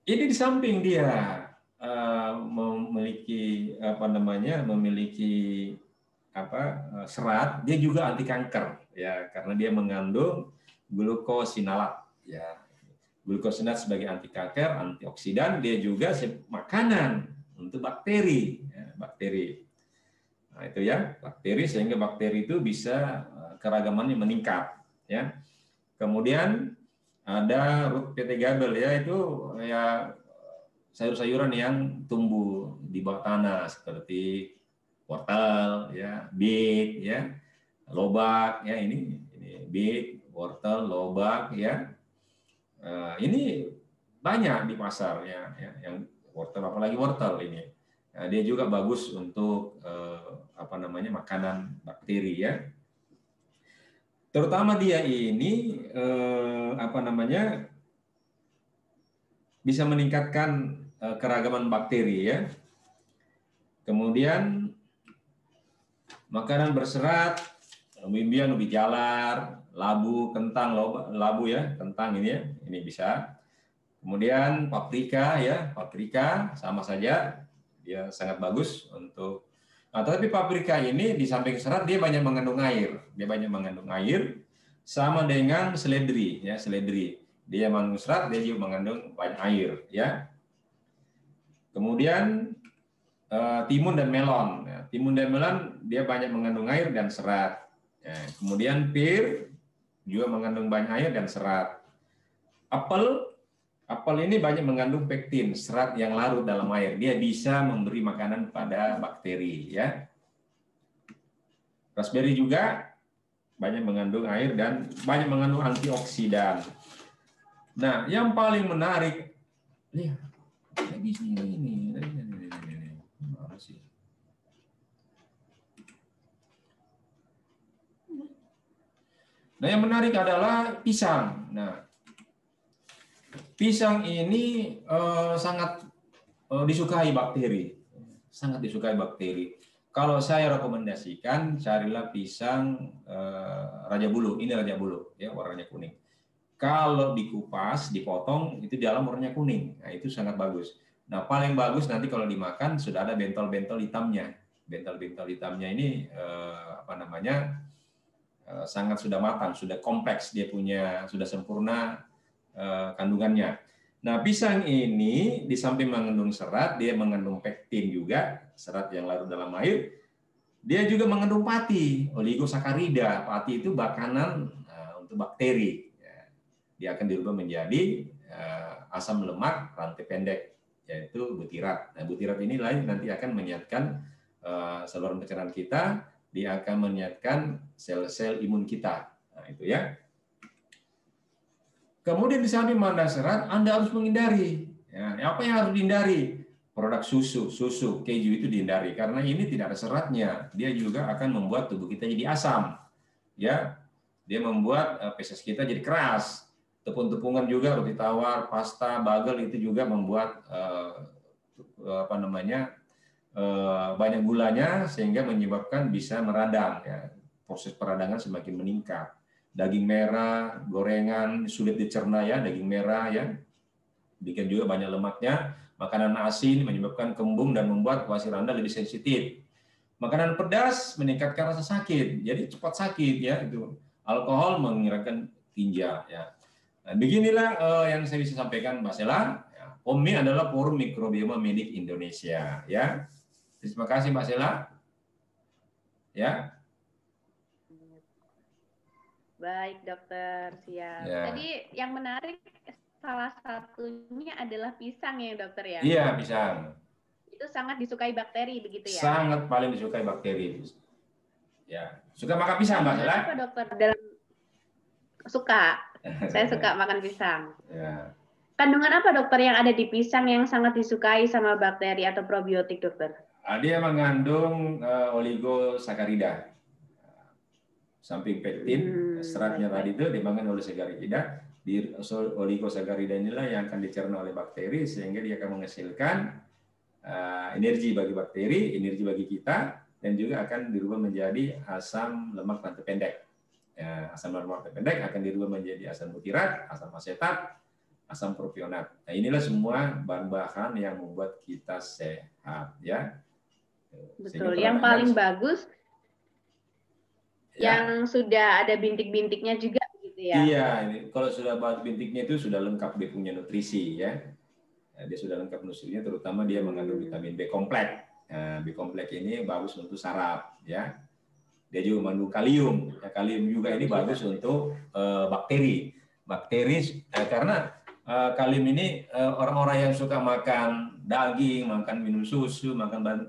Ini di samping dia memiliki serat, dia juga anti kanker ya, karena dia mengandung glukosinalat ya. Glukosinat sebagai anti kanker, antioksidan, dia juga makanan untuk bakteri ya, bakteri. Nah, itu ya, bakteri, sehingga bakteri itu bisa keragamannya meningkat ya. Kemudian ada root vegetable ya, itu ya sayur-sayuran yang tumbuh di bawah tanah seperti wortel ya, beet ya, lobak ya, ini beet, wortel, lobak ya. Ini banyak di pasar ya, yang wortel, apalagi wortel ini. Nah, dia juga bagus untuk makanan bakteri ya. Terutama dia ini bisa meningkatkan keragaman bakteri ya. Kemudian makanan berserat, umbi-umbian, ubi jalar, labu, kentang, labu ya, kentang ini ya, ini bisa. Kemudian paprika ya, paprika sama saja, dia sangat bagus untuk. Nah, tapi paprika ini di samping serat dia banyak mengandung air, sama dengan seledri ya, seledri. Dia mengandung serat, dia juga mengandung banyak air ya. Kemudian timun dan melon. Ya, timun dan melon dia banyak mengandung air dan serat. Ya, kemudian pir juga mengandung banyak air dan serat. Apel ini banyak mengandung pektin, serat yang larut dalam air. Dia bisa memberi makanan pada bakteri ya. Raspberry juga banyak mengandung air dan banyak mengandung antioksidan. Nah, yang paling menarik, lihat, di sini ini. Nah, yang menarik adalah pisang. Nah, pisang ini sangat disukai bakteri, sangat disukai bakteri. Kalau saya rekomendasikan, carilah pisang Raja Bulu. Ini Raja Bulu, ya, warnanya kuning. Kalau dikupas, dipotong, itu di dalam warnanya kuning. Nah, itu sangat bagus. Nah, paling bagus nanti kalau dimakan sudah ada bentol-bentol hitamnya. Bentol-bentol hitamnya ini sangat sudah matang, sudah kompleks, dia punya, sudah sempurna kandungannya. Nah, pisang ini di samping mengandung serat, dia mengandung pektin juga, serat yang larut dalam air. Dia juga mengandung pati, oligosakarida. Pati itu makanan untuk bakteri. Dia akan dirubah menjadi asam lemak rantai pendek, yaitu butirat. Nah, butirat ini nanti akan menyiapkan saluran pencernaan kita, dia akan menyiapkan sel-sel imun kita. Nah, itu ya. Kemudian di samping mengandung serat, Anda harus menghindari. Ya, apa yang harus dihindari? Produk susu, keju itu dihindari karena ini tidak ada seratnya. Dia juga akan membuat tubuh kita jadi asam. Ya, dia membuat feses kita jadi keras. Tepung-tepungan juga, roti tawar, pasta, bagel itu juga membuat banyak gulanya sehingga menyebabkan bisa meradang. Ya, proses peradangan semakin meningkat. Daging merah, gorengan, sulit dicerna ya, daging merah ya. Bikin juga banyak lemaknya. Makanan asin menyebabkan kembung dan membuat wasir Anda lebih sensitif. Makanan pedas meningkatkan rasa sakit, jadi cepat sakit ya itu. Alkohol mengeratkan ginjal ya. Nah, beginilah yang saya bisa sampaikan, Mbak Sela. Ya, POMMI adalah Forum Mikrobioma Medik Indonesia ya. Terima kasih Mbak Sela. Ya. Baik, dokter, siap. Ya. Tadi yang menarik salah satunya adalah pisang ya, dokter ya? Iya, pisang. Itu sangat disukai bakteri, begitu ya? Sangat paling disukai bakteri. Ya, suka makan pisang, Mbak Sela? Apa, dokter? Suka. Saya suka makan pisang. Ya. Kandungan apa dokter yang ada di pisang yang sangat disukai sama bakteri atau probiotik dokter? Dia mengandung oligosakarida. Samping pektin, seratnya tadi itu dimangkan oleh sakarida. Di oligosakarida inilah yang akan dicerna oleh bakteri sehingga dia akan menghasilkan energi bagi bakteri, energi bagi kita, dan juga akan dirubah menjadi asam lemak rantai pendek. Asam lemak rantai pendek akan dirubah menjadi asam butirat, asam asetat, asam propionat. Nah, inilah semua bahan-bahan yang membuat kita sehat, ya. Betul. Yang paling bagus ya, yang sudah ada bintik-bintiknya juga, gitu ya. Iya, kalau sudah bintiknya itu sudah lengkap dia punya nutrisi, ya. Dia sudah lengkap nutrisinya, terutama dia mengandung vitamin B kompleks. Nah, B kompleks ini bagus untuk saraf, ya. Dia juga mengandung kalium. Ya, kalium juga ini bagus untuk bakteri. Karena kalium ini orang-orang yang suka makan daging, makan minum susu, makan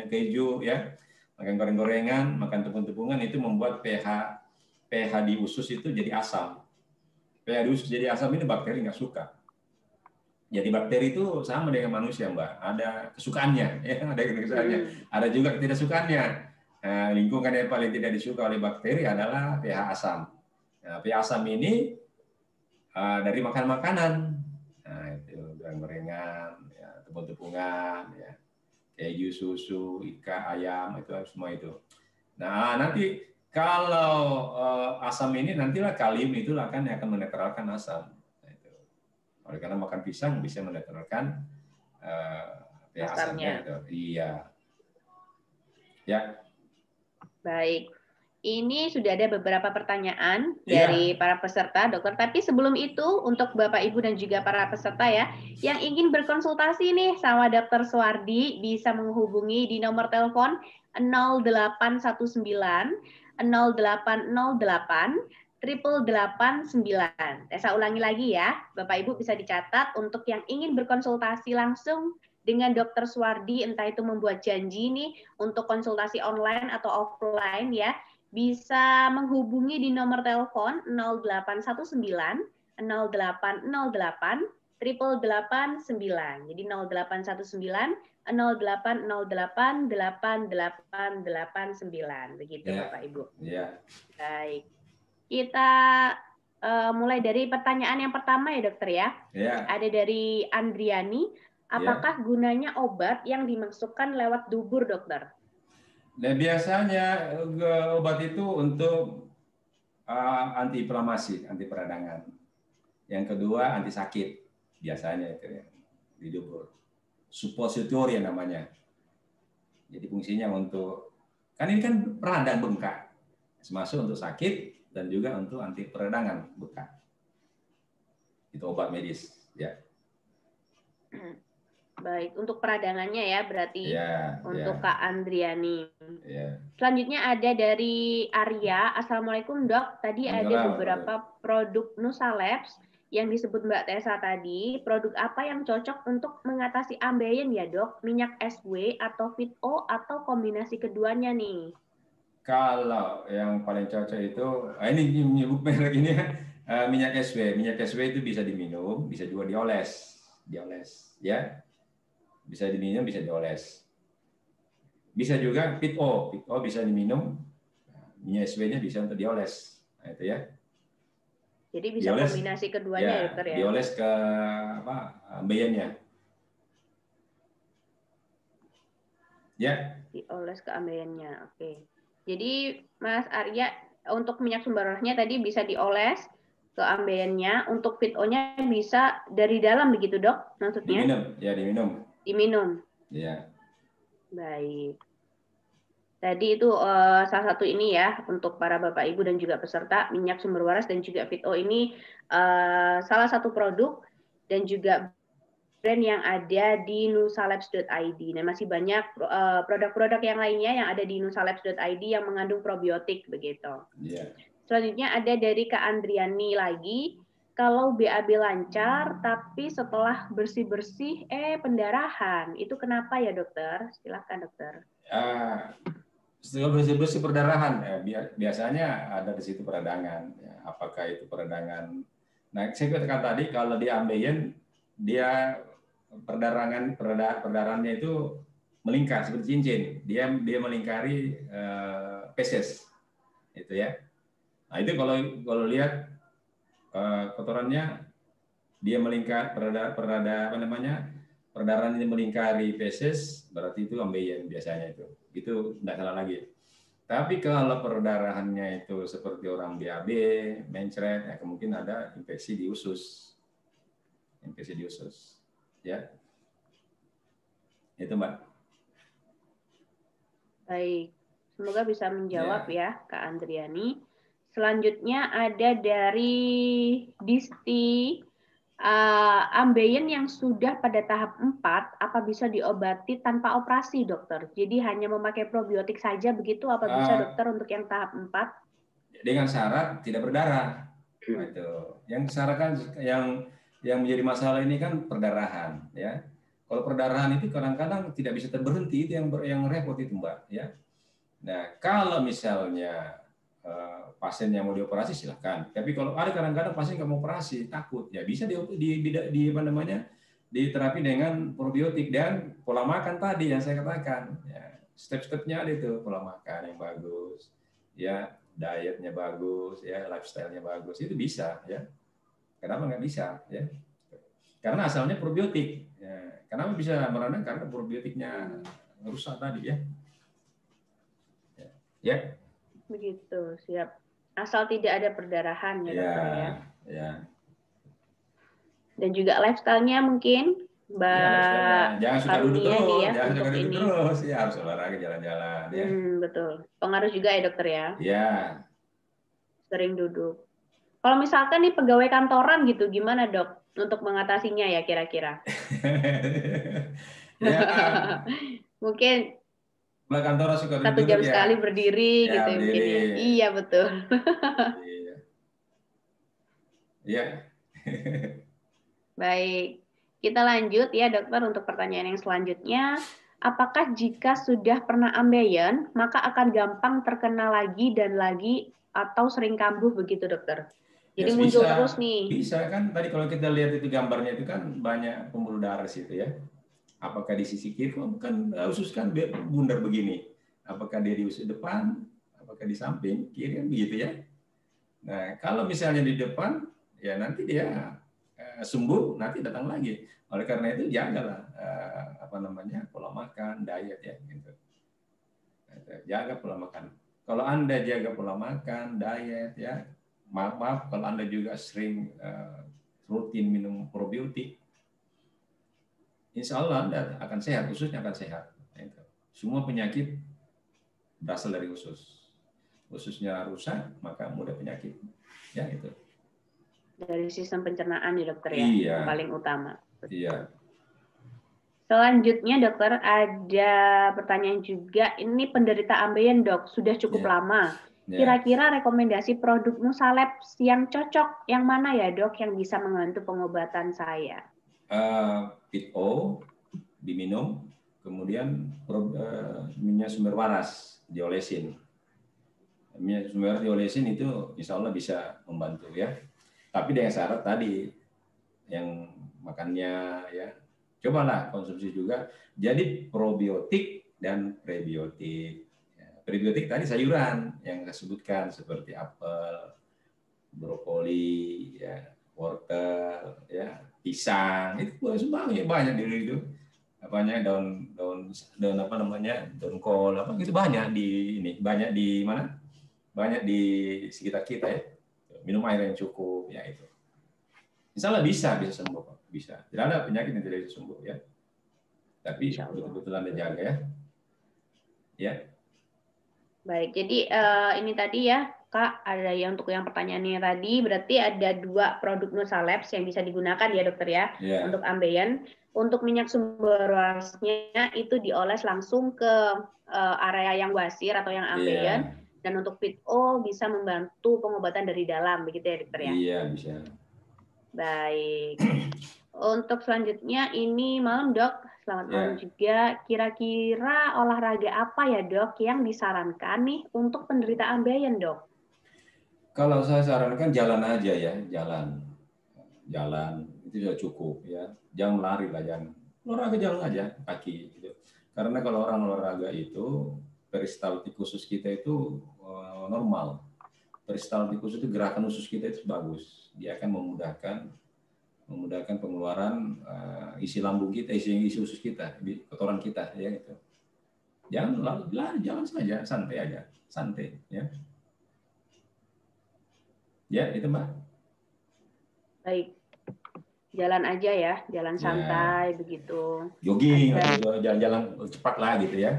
keju, ya, makan goreng-gorengan, makan tepung-tepungan, itu membuat pH di usus itu jadi asam. pH di usus jadi asam ini bakteri nggak suka. Jadi bakteri itu sama dengan manusia, Mbak. Ada kesukaannya, ya, ada kesukaannya. Ada juga ketidaksukaannya. Lingkungan yang paling tidak disuka oleh bakteri adalah pH asam. Nah, pH asam ini dari makan makanan. Nah, itu goreng-gorengan, ya, tepung-tepungan, ya, keju, susu, ikan, ayam, itu semua itu. Nah, nanti kalau asam ini nantilah kalium itu akan menetralkan asam. Oleh karena makan pisang bisa menetralkan pH asamnya. Iya. Ya. Baik. Ini sudah ada beberapa pertanyaan dari para peserta, dokter. Tapi sebelum itu, untuk Bapak, Ibu, dan juga para peserta ya, yang ingin berkonsultasi nih sama Dr. Suwardi, bisa menghubungi di nomor telepon 0819 0808 888 9. Saya ulangi lagi ya, Bapak Ibu bisa dicatat untuk yang ingin berkonsultasi langsung dengan Dr. Suwardi, entah itu membuat janji nih untuk konsultasi online atau offline ya, bisa menghubungi di nomor telepon 0819 0808 888 9. Jadi 0819 0808 8889. Begitu ya, Bapak Ibu. Ya. Baik. Kita mulai dari pertanyaan yang pertama ya, dokter ya. Ya. Ada dari Andriani. Apakah gunanya obat yang dimasukkan lewat dubur, dokter? Nah, biasanya obat itu untuk antiinflamasi, anti peradangan. Yang kedua anti sakit, biasanya itu ya, di dubur. Supositori namanya. Jadi fungsinya untuk, kan ini kan peradang bengkak, termasuk untuk sakit dan juga untuk anti peradangan bengkak. Itu obat medis, ya. Baik, untuk peradangannya ya berarti untuk Kak Andriani. Selanjutnya ada dari Arya. Assalamualaikum, Dok. Tadi ada beberapa produk Nusalabs yang disebut Mbak Tessa tadi. Produk apa yang cocok untuk mengatasi ambeien ya, Dok? Minyak SW atau Fit-O atau kombinasi keduanya nih? Kalau yang paling cocok itu, ini menyebut merek ini ya, minyak SW. Minyak SW itu bisa diminum, bisa juga dioles, ya. Bisa diminum, bisa dioles. Bisa juga Fit-O bisa diminum, minyak SW-nya bisa untuk dioles. Nah, itu ya. Jadi bisa dioles, kombinasi keduanya ya, dokter ya. Dioles ke ambeien-nya. Ya. Dioles ke ambeien-nya. Oke. Jadi Mas Arya, untuk minyak sumber rohnya tadi bisa dioles ke ambeien-nya, untuk Fit-O-nya bisa dari dalam begitu, Dok? Maksudnya? Diminum, ya diminum. Diminum. Iya. Baik. Tadi itu salah satu ini ya untuk para Bapak Ibu dan juga peserta, minyak sumber waras dan juga Fit-O ini salah satu produk dan juga brand yang ada di nusalabs.id. Nah, masih banyak produk-produk yang lainnya yang ada di nusalabs.id yang mengandung probiotik begitu. Yeah. Selanjutnya ada dari Kak Andriani lagi. Kalau BAB lancar, tapi setelah bersih-bersih, pendarahan. Itu kenapa ya, dokter? Silakan, dokter. bersih perdarahan, biasanya ada di situ peradangan. Ya, apakah itu peradangan? Nah, saya katakan tadi kalau di ambeien dia perdarahannya itu melingkar seperti cincin. Dia melingkari feses, itu ya. Nah itu kalau lihat kotorannya dia melingkar perdarahan ini melingkari feses, berarti itu ambeien biasanya itu tidak salah lagi. Tapi kalau perdarahannya itu seperti orang BAB, mencret, ya kemungkinan ada infeksi di usus, ya itu Mbak. Baik, semoga bisa menjawab ya Kak Andriani. Selanjutnya ada dari Disti, ambeien yang sudah pada tahap 4, apa bisa diobati tanpa operasi dokter? Jadi hanya memakai probiotik saja begitu, apa bisa dokter untuk yang tahap 4? Dengan syarat tidak berdarah. Nah, itu. Yang syarat kan yang menjadi masalah ini kan perdarahan, ya. Kalau perdarahan itu kadang-kadang tidak bisa berhenti, itu yang repot itu Mbak, ya. Nah, kalau misalnya pasien yang mau dioperasi silahkan. Tapi kalau ada kadang-kadang pasien nggak mau operasi, takut, ya bisa diterapi dengan probiotik dan pola makan tadi yang saya katakan. Ya, step-stepnya ada itu, pola makan yang bagus, ya, dietnya bagus, ya, lifestyle-nya bagus, itu bisa, ya. Kenapa nggak bisa, ya? Karena asalnya probiotik. Ya. Kenapa bisa meradang? Karena probiotiknya rusak tadi, ya. Ya. Begitu, siap. Asal tidak ada perdarahan ya dokter ya. Ya. Dan juga lifestyle-nya mungkin Mbak jangan suka duduk terus, ya, jangan untuk suka duduk ini. terus, ya harus olahraga jalan-jalan, ya. Betul. Pengaruh juga ya dokter ya. Iya. Sering duduk. Kalau misalkan nih pegawai kantoran gitu, gimana dok untuk mengatasinya ya kira-kira? Ya. Mungkin Kantoran suka duduk 1 jam ya. sekali berdiri Ya, gitu berdiri. mungkin ya. Iya betul. Iya. Baik, kita lanjut ya dokter untuk pertanyaan yang selanjutnya. Apakah jika sudah pernah ambeien, maka akan gampang terkena lagi dan lagi atau sering kambuh begitu dokter? Jadi Ya, muncul bisa, terus nih. Bisa kan, tadi kalau kita lihat itu gambarnya itu kan banyak pembuluh darah situ ya. Apakah di sisi kiri, kan usus kan bundar begini. Apakah dia di usus depan, apakah di samping, kiri kan begitu ya. Nah, kalau misalnya di depan, ya nanti dia sembuh, nanti datang lagi. Oleh karena itu jagalah pola makan, diet ya gitu. Jaga pola makan. Kalau Anda jaga pola makan, diet ya, maaf kalau Anda juga sering rutin minum probiotik, insya Allah Anda akan sehat, ususnya akan sehat. Semua penyakit berasal dari usus. Ususnya rusak, maka mudah penyakit. Ya itu. Dari sistem pencernaan ya dokter ya, Iya. yang paling utama. Iya. Selanjutnya dokter ada pertanyaan juga, ini penderita ambeien dok, sudah cukup lama. Kira-kira rekomendasi produk Nusalabs yang cocok yang mana ya dok yang bisa membantu pengobatan saya? PIT-O diminum, kemudian minyak sumber waras diolesin. Minyak sumber waras diolesin itu insya Allah bisa membantu ya. Tapi dengan syarat tadi yang makannya ya, cobalah konsumsi juga. Jadi probiotik dan prebiotik. Prebiotik tadi sayuran yang saya sebutkan seperti apel, brokoli, ya, wortel, ya, pisang, itu semuanya banyak di itu. Banyak daun daun kol gitu, banyak di ini, banyak di mana? Banyak di sekitar kita ya. Minum air yang cukup ya itu. Insya Allah bisa sembuh, bisa. Tidak ada penyakit yang tidak bisa sembuh ya. Tapi betul-betul Anda jaga ya. Ya. Baik, jadi ini tadi ya Kak, ada yang untuk yang pertanyaannya tadi, berarti ada 2 produk Nusalabs yang bisa digunakan ya dokter ya, untuk ambeien. Untuk minyak sumber warasnya itu dioles langsung ke area yang wasir atau yang ambeien, dan untuk PIT-O bisa membantu pengobatan dari dalam, begitu ya dokter ya? Iya, bisa. Baik. Untuk selanjutnya ini malam dok, selamat malam juga. Kira-kira olahraga apa ya dok yang disarankan nih untuk penderita ambeien dok? Kalau saya sarankan jalan aja ya, jalan itu sudah cukup ya. Jangan lari lah, jangan olahraga, jalan aja kaki. Gitu. Karena kalau orang olahraga itu peristaltik usus kita itu normal. Peristaltik usus itu gerakan usus kita itu bagus. Dia akan memudahkan pengeluaran isi lambung kita, isi usus kita, kotoran kita, ya gitu. Jangan lari, jalan saja, santai aja, santai, ya. Ya itu Mbak. Baik, jalan aja ya, jalan santai begitu. Jogging atau jalan-jalan cepat lah gitu ya.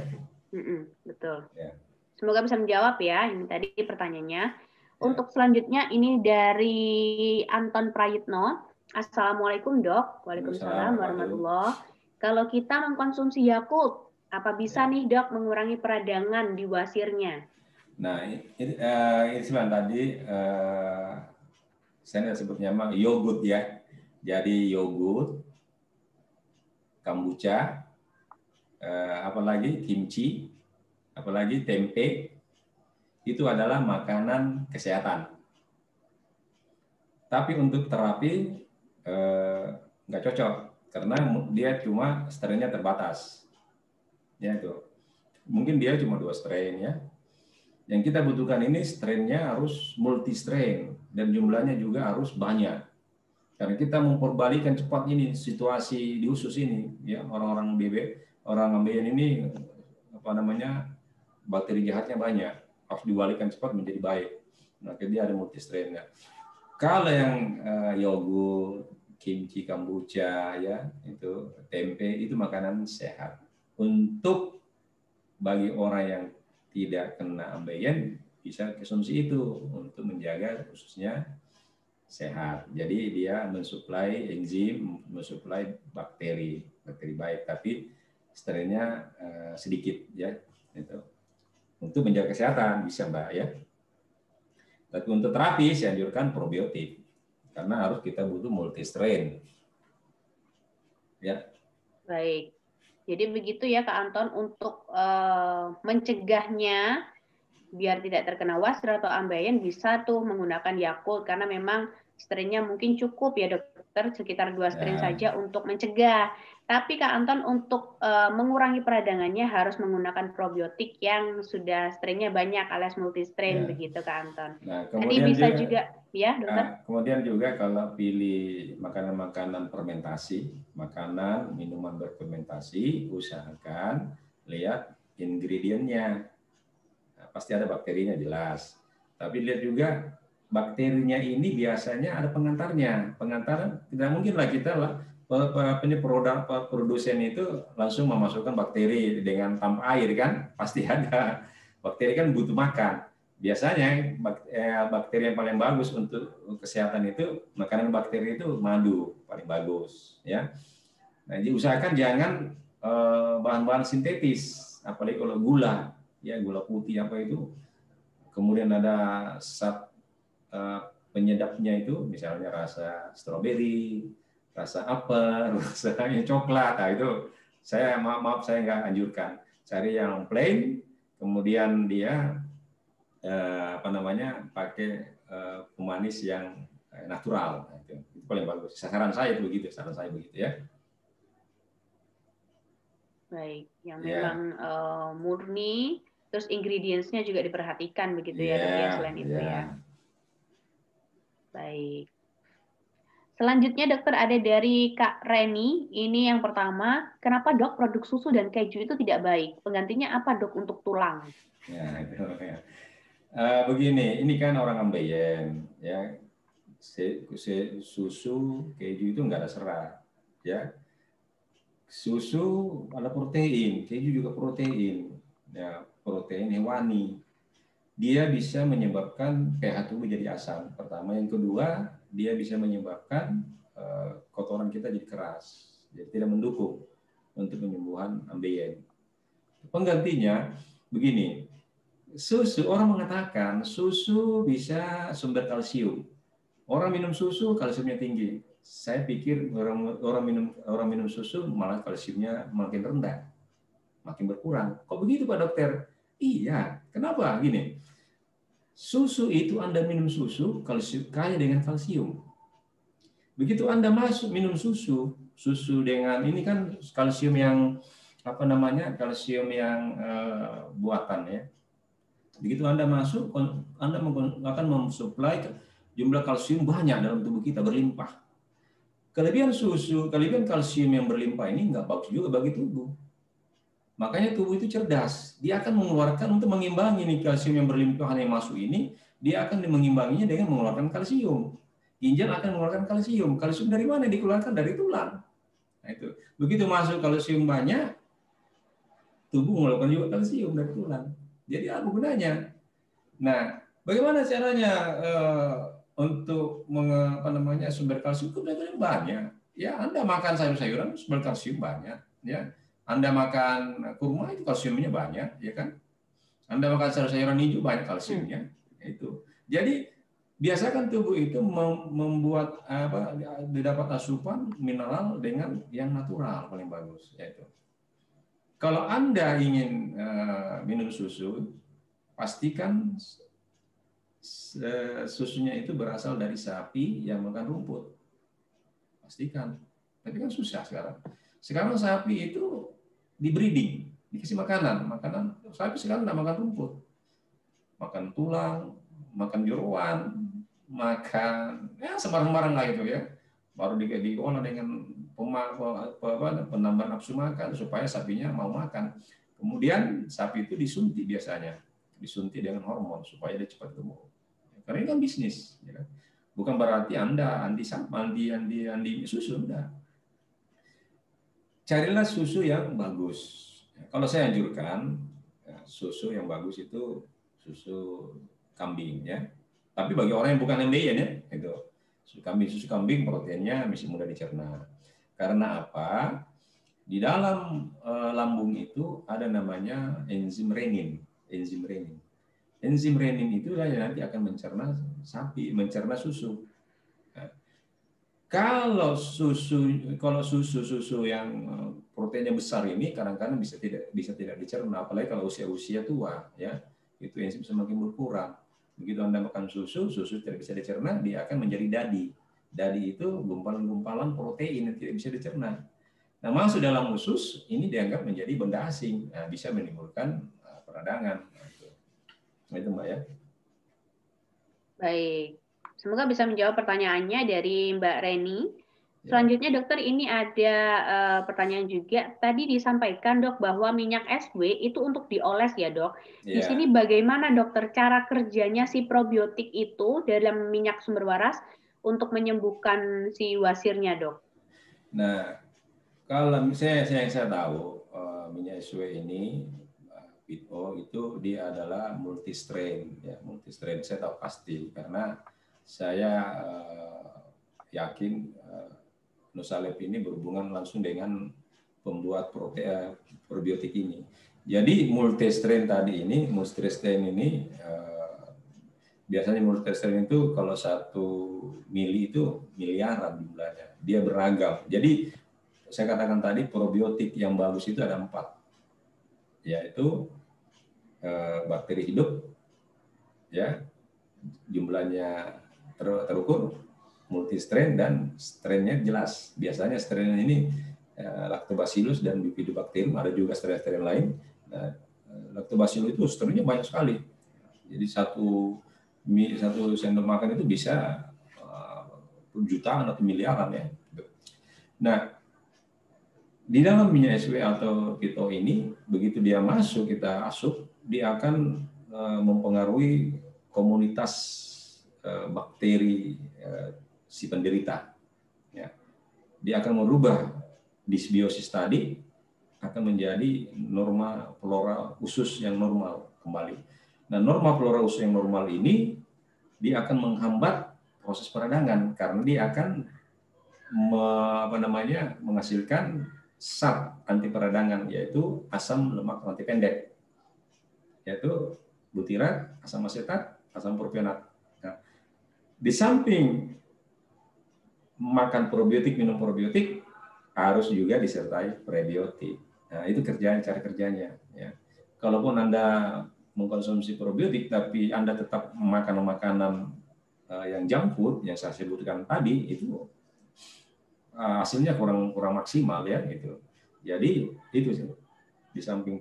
Betul. Ya. Semoga bisa menjawab ya ini tadi pertanyaannya. Untuk selanjutnya ini dari Anton Prayitno. Assalamualaikum dok. Waalaikumsalam warahmatullahi. Kalau kita mengkonsumsi Yakult, apa bisa nih dok mengurangi peradangan di wasirnya? Nah ini sebenarnya tadi saya sebutnya mah yogurt ya. Jadi yogurt, kombucha, apalagi kimchi, apalagi tempe, itu adalah makanan kesehatan. Tapi untuk terapi nggak cocok karena dia cuma strainnya terbatas. Ya itu. Mungkin dia cuma 2 strain ya. Yang kita butuhkan ini strainnya harus multi strain dan jumlahnya juga harus banyak. Karena kita memperbalikan cepat ini situasi di usus ini ya, orang ambeien ini bakteri jahatnya banyak, harus dibalikan cepat menjadi baik. Nah, dia ada multi strainnya. Kalau yang yogurt, kimchi, kombucha ya, itu tempe itu makanan sehat. Untuk bagi orang yang tidak kena ambeien bisa konsumsi itu untuk menjaga ususnya sehat. Jadi dia mensuplai enzim, mensuplai bakteri baik, tapi strainnya sedikit ya. Itu. Untuk menjaga kesehatan bisa Mbak ya. Tapi untuk terapi saya anjurkan probiotik karena harus kita butuh multi strain. Ya. Baik. Jadi begitu ya Kak Anton untuk mencegahnya biar tidak terkena wasir atau ambeien bisa tuh menggunakan Yakult karena memang strainnya mungkin cukup ya dokter sekitar 2 strain saja untuk mencegah. Tapi Kak Anton untuk mengurangi peradangannya harus menggunakan probiotik yang sudah strainnya banyak alias multi strain begitu Kak Anton. Nah, Tadi bisa juga ya dokter. Kemudian juga kalau pilih makanan-makanan fermentasi, makanan minuman berfermentasi, usahakan lihat ingredientnya. Nah, pasti ada bakterinya jelas. Tapi lihat juga bakterinya ini biasanya ada pengantarnya. Pengantar tidak mungkinlah kita produsen itu langsung memasukkan bakteri dengan tanpa air kan, pasti ada. Bakteri kan butuh makan. Biasanya bakteri yang paling bagus untuk kesehatan itu makanan bakteri itu madu paling bagus ya. Nah, jadi usahakan jangan bahan-bahan sintetis, apalagi kalau gula ya, gula putih apa itu. Kemudian ada zat penyedapnya itu misalnya rasa stroberi, rasa apel, rasa coklat, nah itu saya maaf saya nggak anjurkan. Cari yang plain, kemudian dia pakai pemanis yang natural, nah, itu paling bagus. Saran saya begitu ya. Baik, yang memang murni, terus ingredients-nya juga diperhatikan begitu ya dok ya selain itu ya. Baik. Selanjutnya dokter ada dari Kak Reni. Ini yang pertama, kenapa dok produk susu dan keju itu tidak baik? Penggantinya apa dok untuk tulang? Ya, itu ya. Begini, ini kan orang ambeien ya. Susu, keju itu nggak ada serat ya. Susu ada protein, keju juga protein. Ya, protein hewani. Dia bisa menyebabkan pH tubuh jadi asam. Pertama, yang kedua, dia bisa menyebabkan kotoran kita jadi keras, jadi tidak mendukung untuk penyembuhan ambeien. Penggantinya begini, susu, orang mengatakan susu bisa sumber kalsium. Orang minum susu kalsiumnya tinggi. Saya pikir orang minum susu malah kalsiumnya makin rendah, makin berkurang. Kok begitu Pak Dokter? Iya, kenapa? Gini, susu itu Anda minum susu kalsium kaya dengan kalsium. Begitu Anda minum susu dengan ini kan kalsium yang apa namanya? Kalsium yang buatan ya. Begitu Anda masuk, Anda akan mensuplai jumlah kalsium banyak dalam tubuh kita, berlimpah. Kelebihan kalsium yang berlimpah ini nggak bagus juga bagi tubuh. Makanya tubuh itu cerdas. Dia akan mengeluarkan untuk mengimbangi nih kalsium yang berlimpah yang masuk ini, dia akan mengimbanginya dengan mengeluarkan kalsium. Ginjal akan mengeluarkan kalsium. Kalsium dari mana? Dikeluarkan dari tulang. Nah, itu. Begitu masuk kalsium banyak, tubuh mengeluarkan juga kalsium dari tulang. Jadi apa gunanya? Nah, bagaimana caranya untuk sumber kalsium? Itu banyak. Ya, Anda makan sayur-sayuran sumber kalsium banyak. Ya, Anda makan kurma itu kalsiumnya banyak, ya kan? Anda makan sayur-sayuran hijau banyak kalsiumnya. Itu. Jadi biasakan tubuh itu membuat didapat asupan mineral dengan yang natural paling bagus, yaitu. Kalau Anda ingin minum susu, pastikan susunya itu berasal dari sapi yang makan rumput. Pastikan. Tapi kan susah sekarang. Sekarang sapi itu dibreeding, dikasih makanan. Sapi sekarang tidak makan rumput. Makan tulang, makan jeroan, makan sembarang-barang lah itu ya. Baru diolah dengan penambahan nafsu makan supaya sapinya mau makan. Kemudian sapi itu disuntik biasanya. Disuntik dengan hormon supaya dia cepat tumbuh. Karena ini kan bisnis, ya kan? Bukan berarti Anda anti susu, enggak. Carilah susu yang bagus. Kalau saya anjurkan, susu yang bagus itu susu kambing, ya. Tapi bagi orang yang bukan MBN ya, itu susu kambing proteinnya masih mudah dicerna. Karena apa? Di dalam lambung itu ada namanya enzim renin. Enzim renin itulah yang nanti akan mencerna susu. Nah, kalau susu yang proteinnya besar ini kadang-kadang bisa tidak dicerna, apalagi kalau usia tua, ya, itu enzim semakin berkurang. Begitu Anda makan susu tidak bisa dicerna, dia akan menjadi dadi. Dadi itu gumpalan-gumpalan protein yang tidak bisa dicerna. Nah, masuk dalam usus ini dianggap menjadi benda asing, bisa menimbulkan peradangan. Nah, itu Mbak ya. Baik, semoga bisa menjawab pertanyaannya dari Mbak Reni. Selanjutnya dokter, ini ada pertanyaan juga. Tadi disampaikan dok bahwa minyak SW itu untuk dioles ya dok. Di sini bagaimana dokter cara kerjanya si probiotik itu dalam minyak sumber waras untuk menyembuhkan si wasirnya dok? Nah, kalau misalnya yang saya tahu minyak SW ini PITO itu dia adalah multistrain, ya, multistrain. Saya tahu pasti karena saya yakin Nusalep ini berhubungan langsung dengan pembuat probiotik ini. Jadi multistrain ini biasanya multistrain itu kalau 1 mili itu miliaran jumlahnya. Dia beragam. Jadi saya katakan tadi probiotik yang bagus itu ada 4, yaitu bakteri hidup, ya, jumlahnya terukur, multistrain dan strainnya jelas. Biasanya strain ini Lactobacillus dan Bifidobacterium, ada juga strain lain. Nah, Lactobacillus itu strainnya banyak sekali. Jadi satu sendok makan itu bisa jutaan atau miliaran ya. Nah, di dalam minyak SW atau PITO ini, begitu dia masuk, kita asup, dia akan mempengaruhi komunitas bakteri si penderita. Ya. Dia akan merubah disbiosis tadi akan menjadi norma flora usus yang normal kembali. Nah, norma flora usus yang normal ini dia akan menghambat proses peradangan karena dia akan menghasilkan zat anti peradangan, yaitu asam lemak rantai pendek, yaitu butirat, asam asetat, asam propionat. Nah, Di samping makan probiotik, minum probiotik, harus juga disertai prebiotik. Nah, itu cara kerjanya. Ya. Kalaupun Anda mengkonsumsi probiotik, tapi Anda tetap makan makanan yang junk food, yang saya sebutkan tadi, itu hasilnya kurang maksimal ya gitu. Jadi itu sih, di samping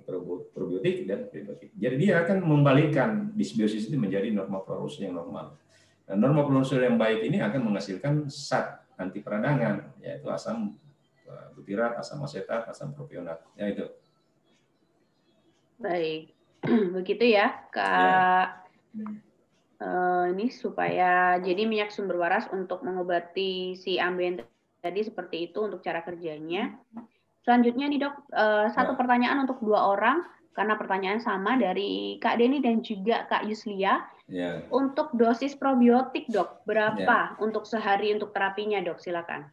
probiotik dan prebiotik. Jadi dia akan membalikkan disbiosis itu menjadi norma florus yang normal. Dan norma florus yang baik ini akan menghasilkan zat anti peradangan, yaitu asam butirat, asam asetat, asam propionat. Ya itu. Baik, begitu ya, Kak. Ini supaya jadi minyak sumber waras untuk mengobati si ambeien tadi seperti itu untuk cara kerjanya. Selanjutnya nih dok, satu pertanyaan untuk 2 orang karena pertanyaan sama dari Kak Denny dan juga Kak Yuslia. Untuk dosis probiotik dok, berapa untuk sehari untuk terapinya dok? Silakan.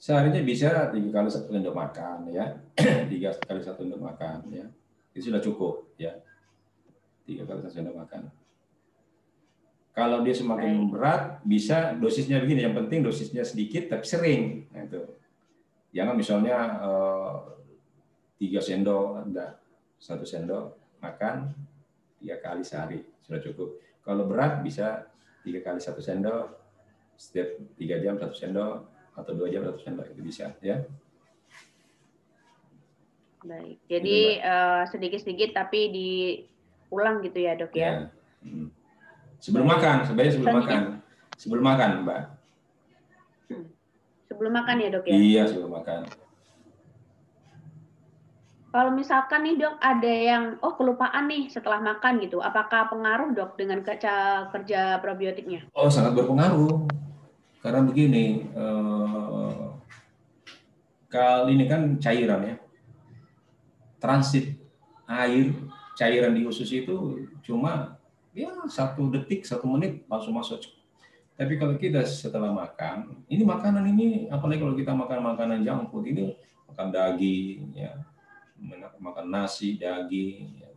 Seharinya bisa 3 kali 1 sendok makan ya, 3 kali 1 sendok makan ya, itu sudah cukup ya, 3 kali 1 sendok makan. Kalau dia semakin berat, bisa dosisnya begini. Yang penting dosisnya sedikit tapi sering. Nah, itu. Jangan misalnya 3 sendok, enggak, 1 sendok makan 3 kali sehari sudah cukup. Kalau berat bisa 3 kali 1 sendok, setiap 3 jam 1 sendok atau 2 jam 1 sendok, itu bisa ya. Baik. Jadi sedikit-sedikit tapi diulang gitu ya dok ya. Sebelum makan, sebaiknya sebelum makan. Sebelum makan, Mbak. Sebelum makan ya, Dok ya? Iya, sebelum makan. Kalau misalkan nih, Dok, ada yang kelupaan nih setelah makan gitu. Apakah pengaruh, Dok, dengan kerja probiotiknya? Oh, sangat berpengaruh. Karena begini, kali ini kan cairan ya. Transit air, cairan di usus itu cuma ya 1 detik, 1 menit langsung masuk. Tapi kalau kita setelah makan, ini makanan ini, apalagi kalau kita makan makanan junk food ini, makan daging, ya, makan nasi, daging, ya,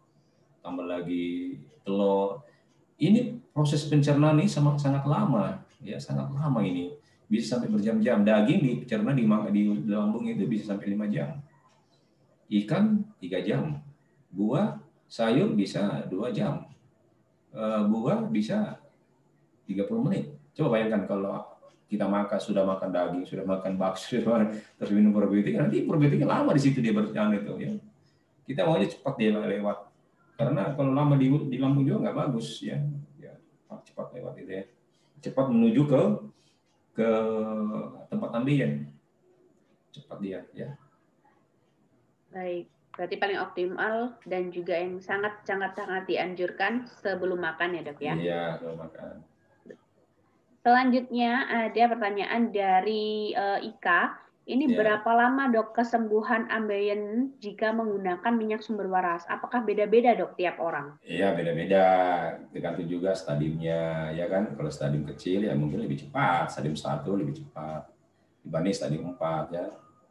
tambah lagi telur. Ini proses pencernaan ini sangat lama, ya sangat lama ini, bisa sampai berjam-jam. Daging dicerna di lambung itu bisa sampai 5 jam, ikan 3 jam, buah, sayur bisa 2 jam. Buah bisa 30 menit. Coba bayangkan kalau kita sudah makan daging, sudah makan bakso, terus minum probiotik, nanti probiotiknya lama di situ dia berjalan itu ya. Kita maunya cepat dia lewat. Karena kalau lama di lambung juga nggak bagus ya. Cepat lewat itu ya. Cepat menuju ke tempat ambien. Cepat dia ya. Baik. Berarti paling optimal dan juga yang sangat dianjurkan sebelum makan ya, Dok ya? Iya, sebelum makan. Selanjutnya ada pertanyaan dari Ika. Ini berapa lama, Dok, kesembuhan ambeien jika menggunakan minyak sumber waras? Apakah beda-beda, Dok, tiap orang? Iya, beda-beda. Tergantung juga stadiumnya, ya kan? Kalau stadium kecil ya mungkin lebih cepat, stadium 1 lebih cepat dibanding stadium 4 ya,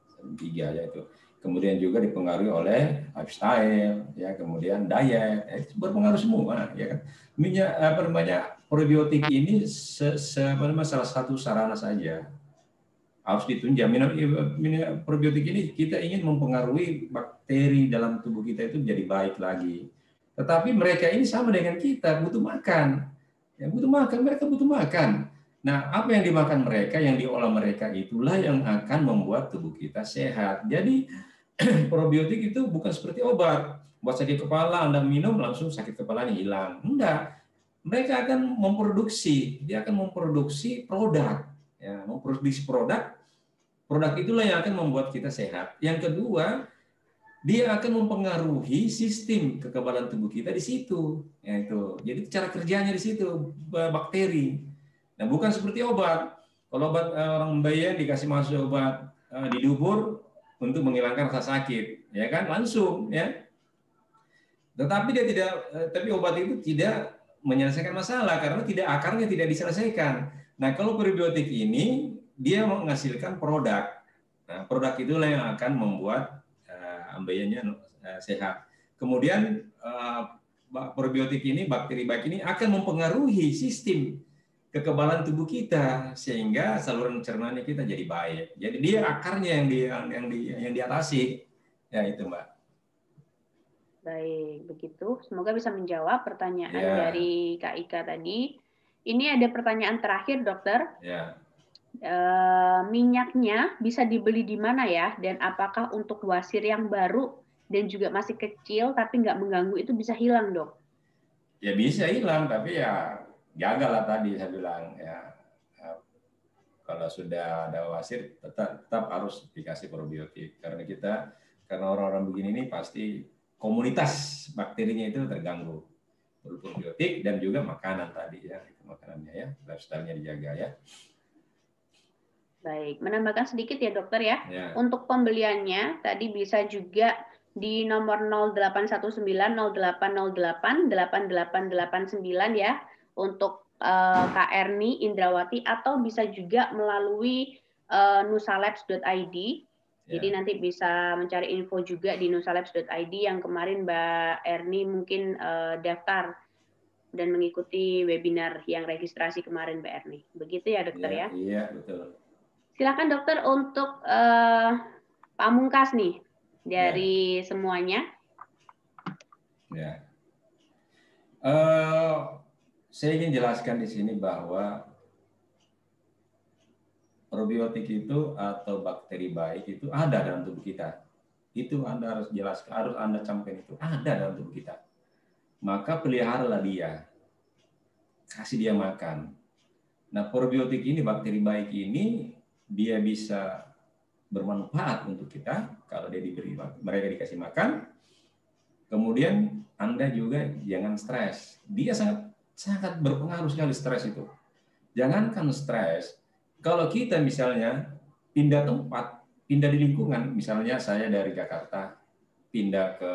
stadium 3 ya itu. Kemudian juga dipengaruhi oleh lifestyle, ya, kemudian diet, itu berpengaruh semua, ya kan. Minyak probiotik ini salah satu sarana saja. Harus ditunjang. Minyak probiotik ini kita ingin mempengaruhi bakteri dalam tubuh kita itu menjadi baik lagi. Tetapi mereka ini sama dengan kita, butuh makan. Ya, butuh makan, mereka butuh makan. Nah, apa yang dimakan mereka, yang diolah mereka, itulah yang akan membuat tubuh kita sehat. Jadi, probiotik itu bukan seperti obat. Buat sakit kepala, Anda minum, langsung sakit kepalanya hilang. Enggak. Mereka akan memproduksi. Dia akan memproduksi produk. Ya, memproduksi produk. Produk itulah yang akan membuat kita sehat. Yang kedua, dia akan mempengaruhi sistem kekebalan tubuh kita di situ. Ya, itu. Jadi cara kerjanya di situ, bakteri. Nah, bukan seperti obat. Kalau obat orang bayi dikasih masuk obat di dubur untuk menghilangkan rasa sakit, ya kan, langsung, ya. Tetapi tapi obat itu tidak menyelesaikan masalah karena akarnya tidak diselesaikan. Nah, kalau probiotik ini dia menghasilkan produk. Nah, produk itulah yang akan membuat ambeiannya sehat. Kemudian probiotik ini, bakteri baik ini akan mempengaruhi sistem kekebalan tubuh kita sehingga saluran cernanya kita jadi baik. Jadi dia akarnya yang diatasi. Ya itu, Mbak. Baik, begitu. Semoga bisa menjawab pertanyaan Ya. dari Kak Ika tadi. Ini ada pertanyaan terakhir, dokter. Ya. Minyaknya bisa dibeli di mana ya? Dan apakah untuk wasir yang baru dan juga masih kecil tapi nggak mengganggu itu bisa hilang, dok? Ya bisa hilang, tapi ya jagalah tadi saya bilang ya. Kalau sudah ada wasir tetap harus dikasih probiotik karena orang-orang begini ini pasti komunitas bakterinya itu terganggu. Perlu probiotik dan juga makanan tadi ya, itu makanannya ya, lifestyle-nya dijaga ya. Baik, menambahkan sedikit ya dokter ya. Ya. Untuk pembeliannya tadi bisa juga di nomor 0819 0808 8889 ya untuk Kak Erni Indrawati, atau bisa juga melalui nusalabs.id. Jadi nanti bisa mencari info juga di nusalabs.id yang kemarin Mbak Erni mungkin daftar dan mengikuti webinar yang registrasi kemarin Mbak Erni. Begitu ya dokter ya? Iya, betul. Silakan dokter untuk pamungkas nih dari semuanya. Ya. Saya ingin jelaskan di sini bahwa probiotik itu atau bakteri baik itu ada dalam tubuh kita. Itu Anda harus jelaskan, harus Anda campurkan itu ada dalam tubuh kita. Maka peliharalah dia, kasih dia makan. Nah, probiotik ini, bakteri baik ini, dia bisa bermanfaat untuk kita kalau dia mereka dikasih makan. Kemudian Anda juga jangan stres. Dia sangat berpengaruh sekali stres itu. Jangankan stres, kalau kita misalnya pindah tempat, pindah di lingkungan, misalnya saya dari Jakarta pindah ke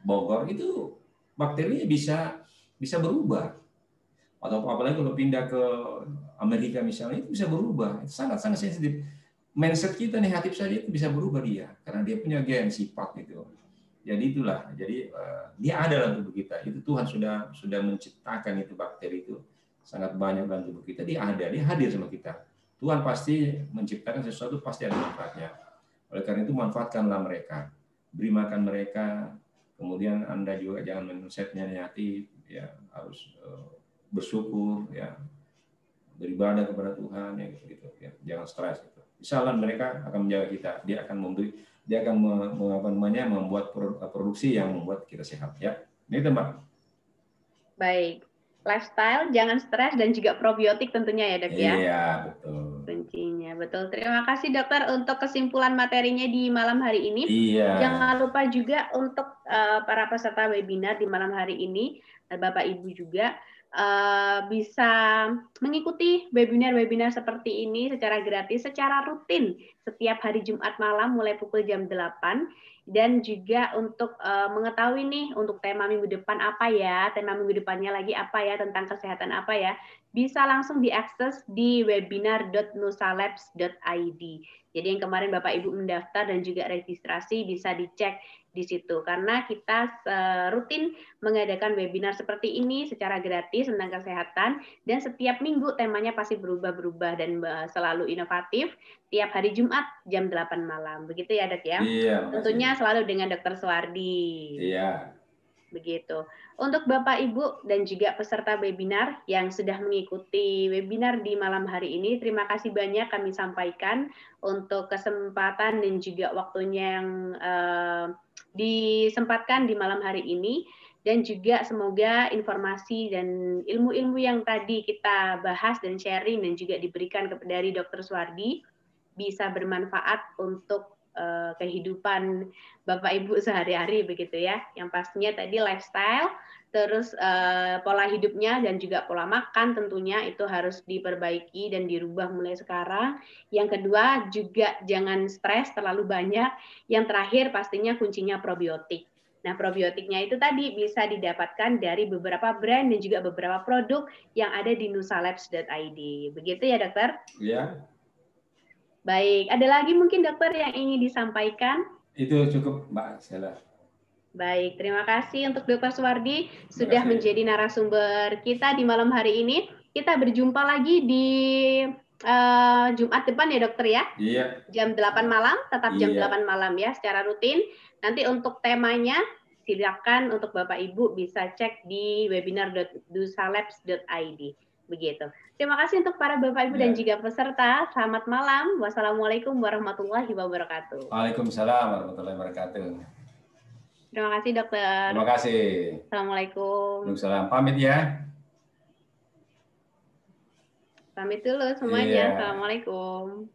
Bogor, itu bakterinya bisa berubah. Atau apalagi kalau pindah ke Amerika misalnya, itu bisa berubah. Itu sangat-sangat sensitif. Mindset kita negatif saja itu bisa berubah dia, karena dia punya gen sifat gitu. Jadi itulah, jadi dia ada dalam tubuh kita. Itu Tuhan sudah menciptakan itu bakteri itu sangat banyak dalam tubuh kita. Dia hadir sama kita. Tuhan pasti menciptakan sesuatu, pasti ada manfaatnya. Oleh karena itu manfaatkanlah mereka, beri makan mereka. Kemudian Anda juga jangan mindsetnya negatif, ya harus bersyukur, ya beribadah kepada Tuhan, ya gitu, ya jangan stres. Gitu. Insyaallah mereka akan menjaga kita. Dia akan membuat produksi yang membuat kita sehat. Ya, ini Mbak. Baik, lifestyle, jangan stres, dan juga probiotik tentunya ya dok ya. Iya betul. Kuncinya betul. Terima kasih dokter untuk kesimpulan materinya di malam hari ini. Iya. Jangan lupa juga untuk para peserta webinar di malam hari ini, Bapak Ibu juga bisa mengikuti webinar-webinar seperti ini secara gratis, secara rutin setiap hari Jumat malam mulai pukul jam 8. Dan juga untuk mengetahui nih untuk tema minggu depan apa ya, tema minggu depannya lagi apa ya, tentang kesehatan apa ya, bisa langsung diakses di webinar.nusalabs.id. Jadi yang kemarin Bapak Ibu mendaftar dan juga registrasi bisa dicek di situ, karena kita rutin mengadakan webinar seperti ini secara gratis tentang kesehatan, dan setiap minggu temanya pasti berubah-berubah dan selalu inovatif tiap hari Jumat jam 8 malam. Begitu ya dok ya? Iya, tentunya selalu dengan Dr. Suwardi. Iya. Begitu. Untuk Bapak Ibu dan juga peserta webinar yang sudah mengikuti webinar di malam hari ini, terima kasih banyak kami sampaikan untuk kesempatan dan juga waktunya yang disempatkan di malam hari ini, dan juga semoga informasi dan ilmu-ilmu yang tadi kita bahas dan sharing dan juga diberikan dari Dr. Suwardi bisa bermanfaat untuk kehidupan Bapak Ibu sehari-hari begitu ya. Yang pastinya tadi lifestyle, terus pola hidupnya dan juga pola makan tentunya itu harus diperbaiki dan dirubah mulai sekarang. Yang kedua juga jangan stres terlalu banyak. Yang terakhir pastinya kuncinya probiotik. Nah, probiotiknya itu tadi bisa didapatkan dari beberapa brand dan juga beberapa produk yang ada di nusalabs.id. Begitu ya, dokter? Iya. Baik, ada lagi mungkin dokter yang ingin disampaikan? Itu cukup, Mbak Stella. Baik, terima kasih untuk Dr. Suwardi sudah menjadi narasumber kita di malam hari ini. kita berjumpa lagi di Jumat depan ya dokter ya. Iya. Jam 8 malam, tetap jam Iya. 8 malam ya secara rutin. Nanti untuk temanya silakan untuk Bapak Ibu bisa cek di webinar.dusalabs.id. Begitu. Terima kasih untuk para Bapak Ibu dan juga peserta. Selamat malam. Wassalamualaikum warahmatullahi wabarakatuh. Waalaikumsalam warahmatullahi wabarakatuh. Terima kasih dokter. Terima kasih. Assalamualaikum. Waalaikumsalam. Pamit ya. Pamit dulu semuanya. Assalamualaikum.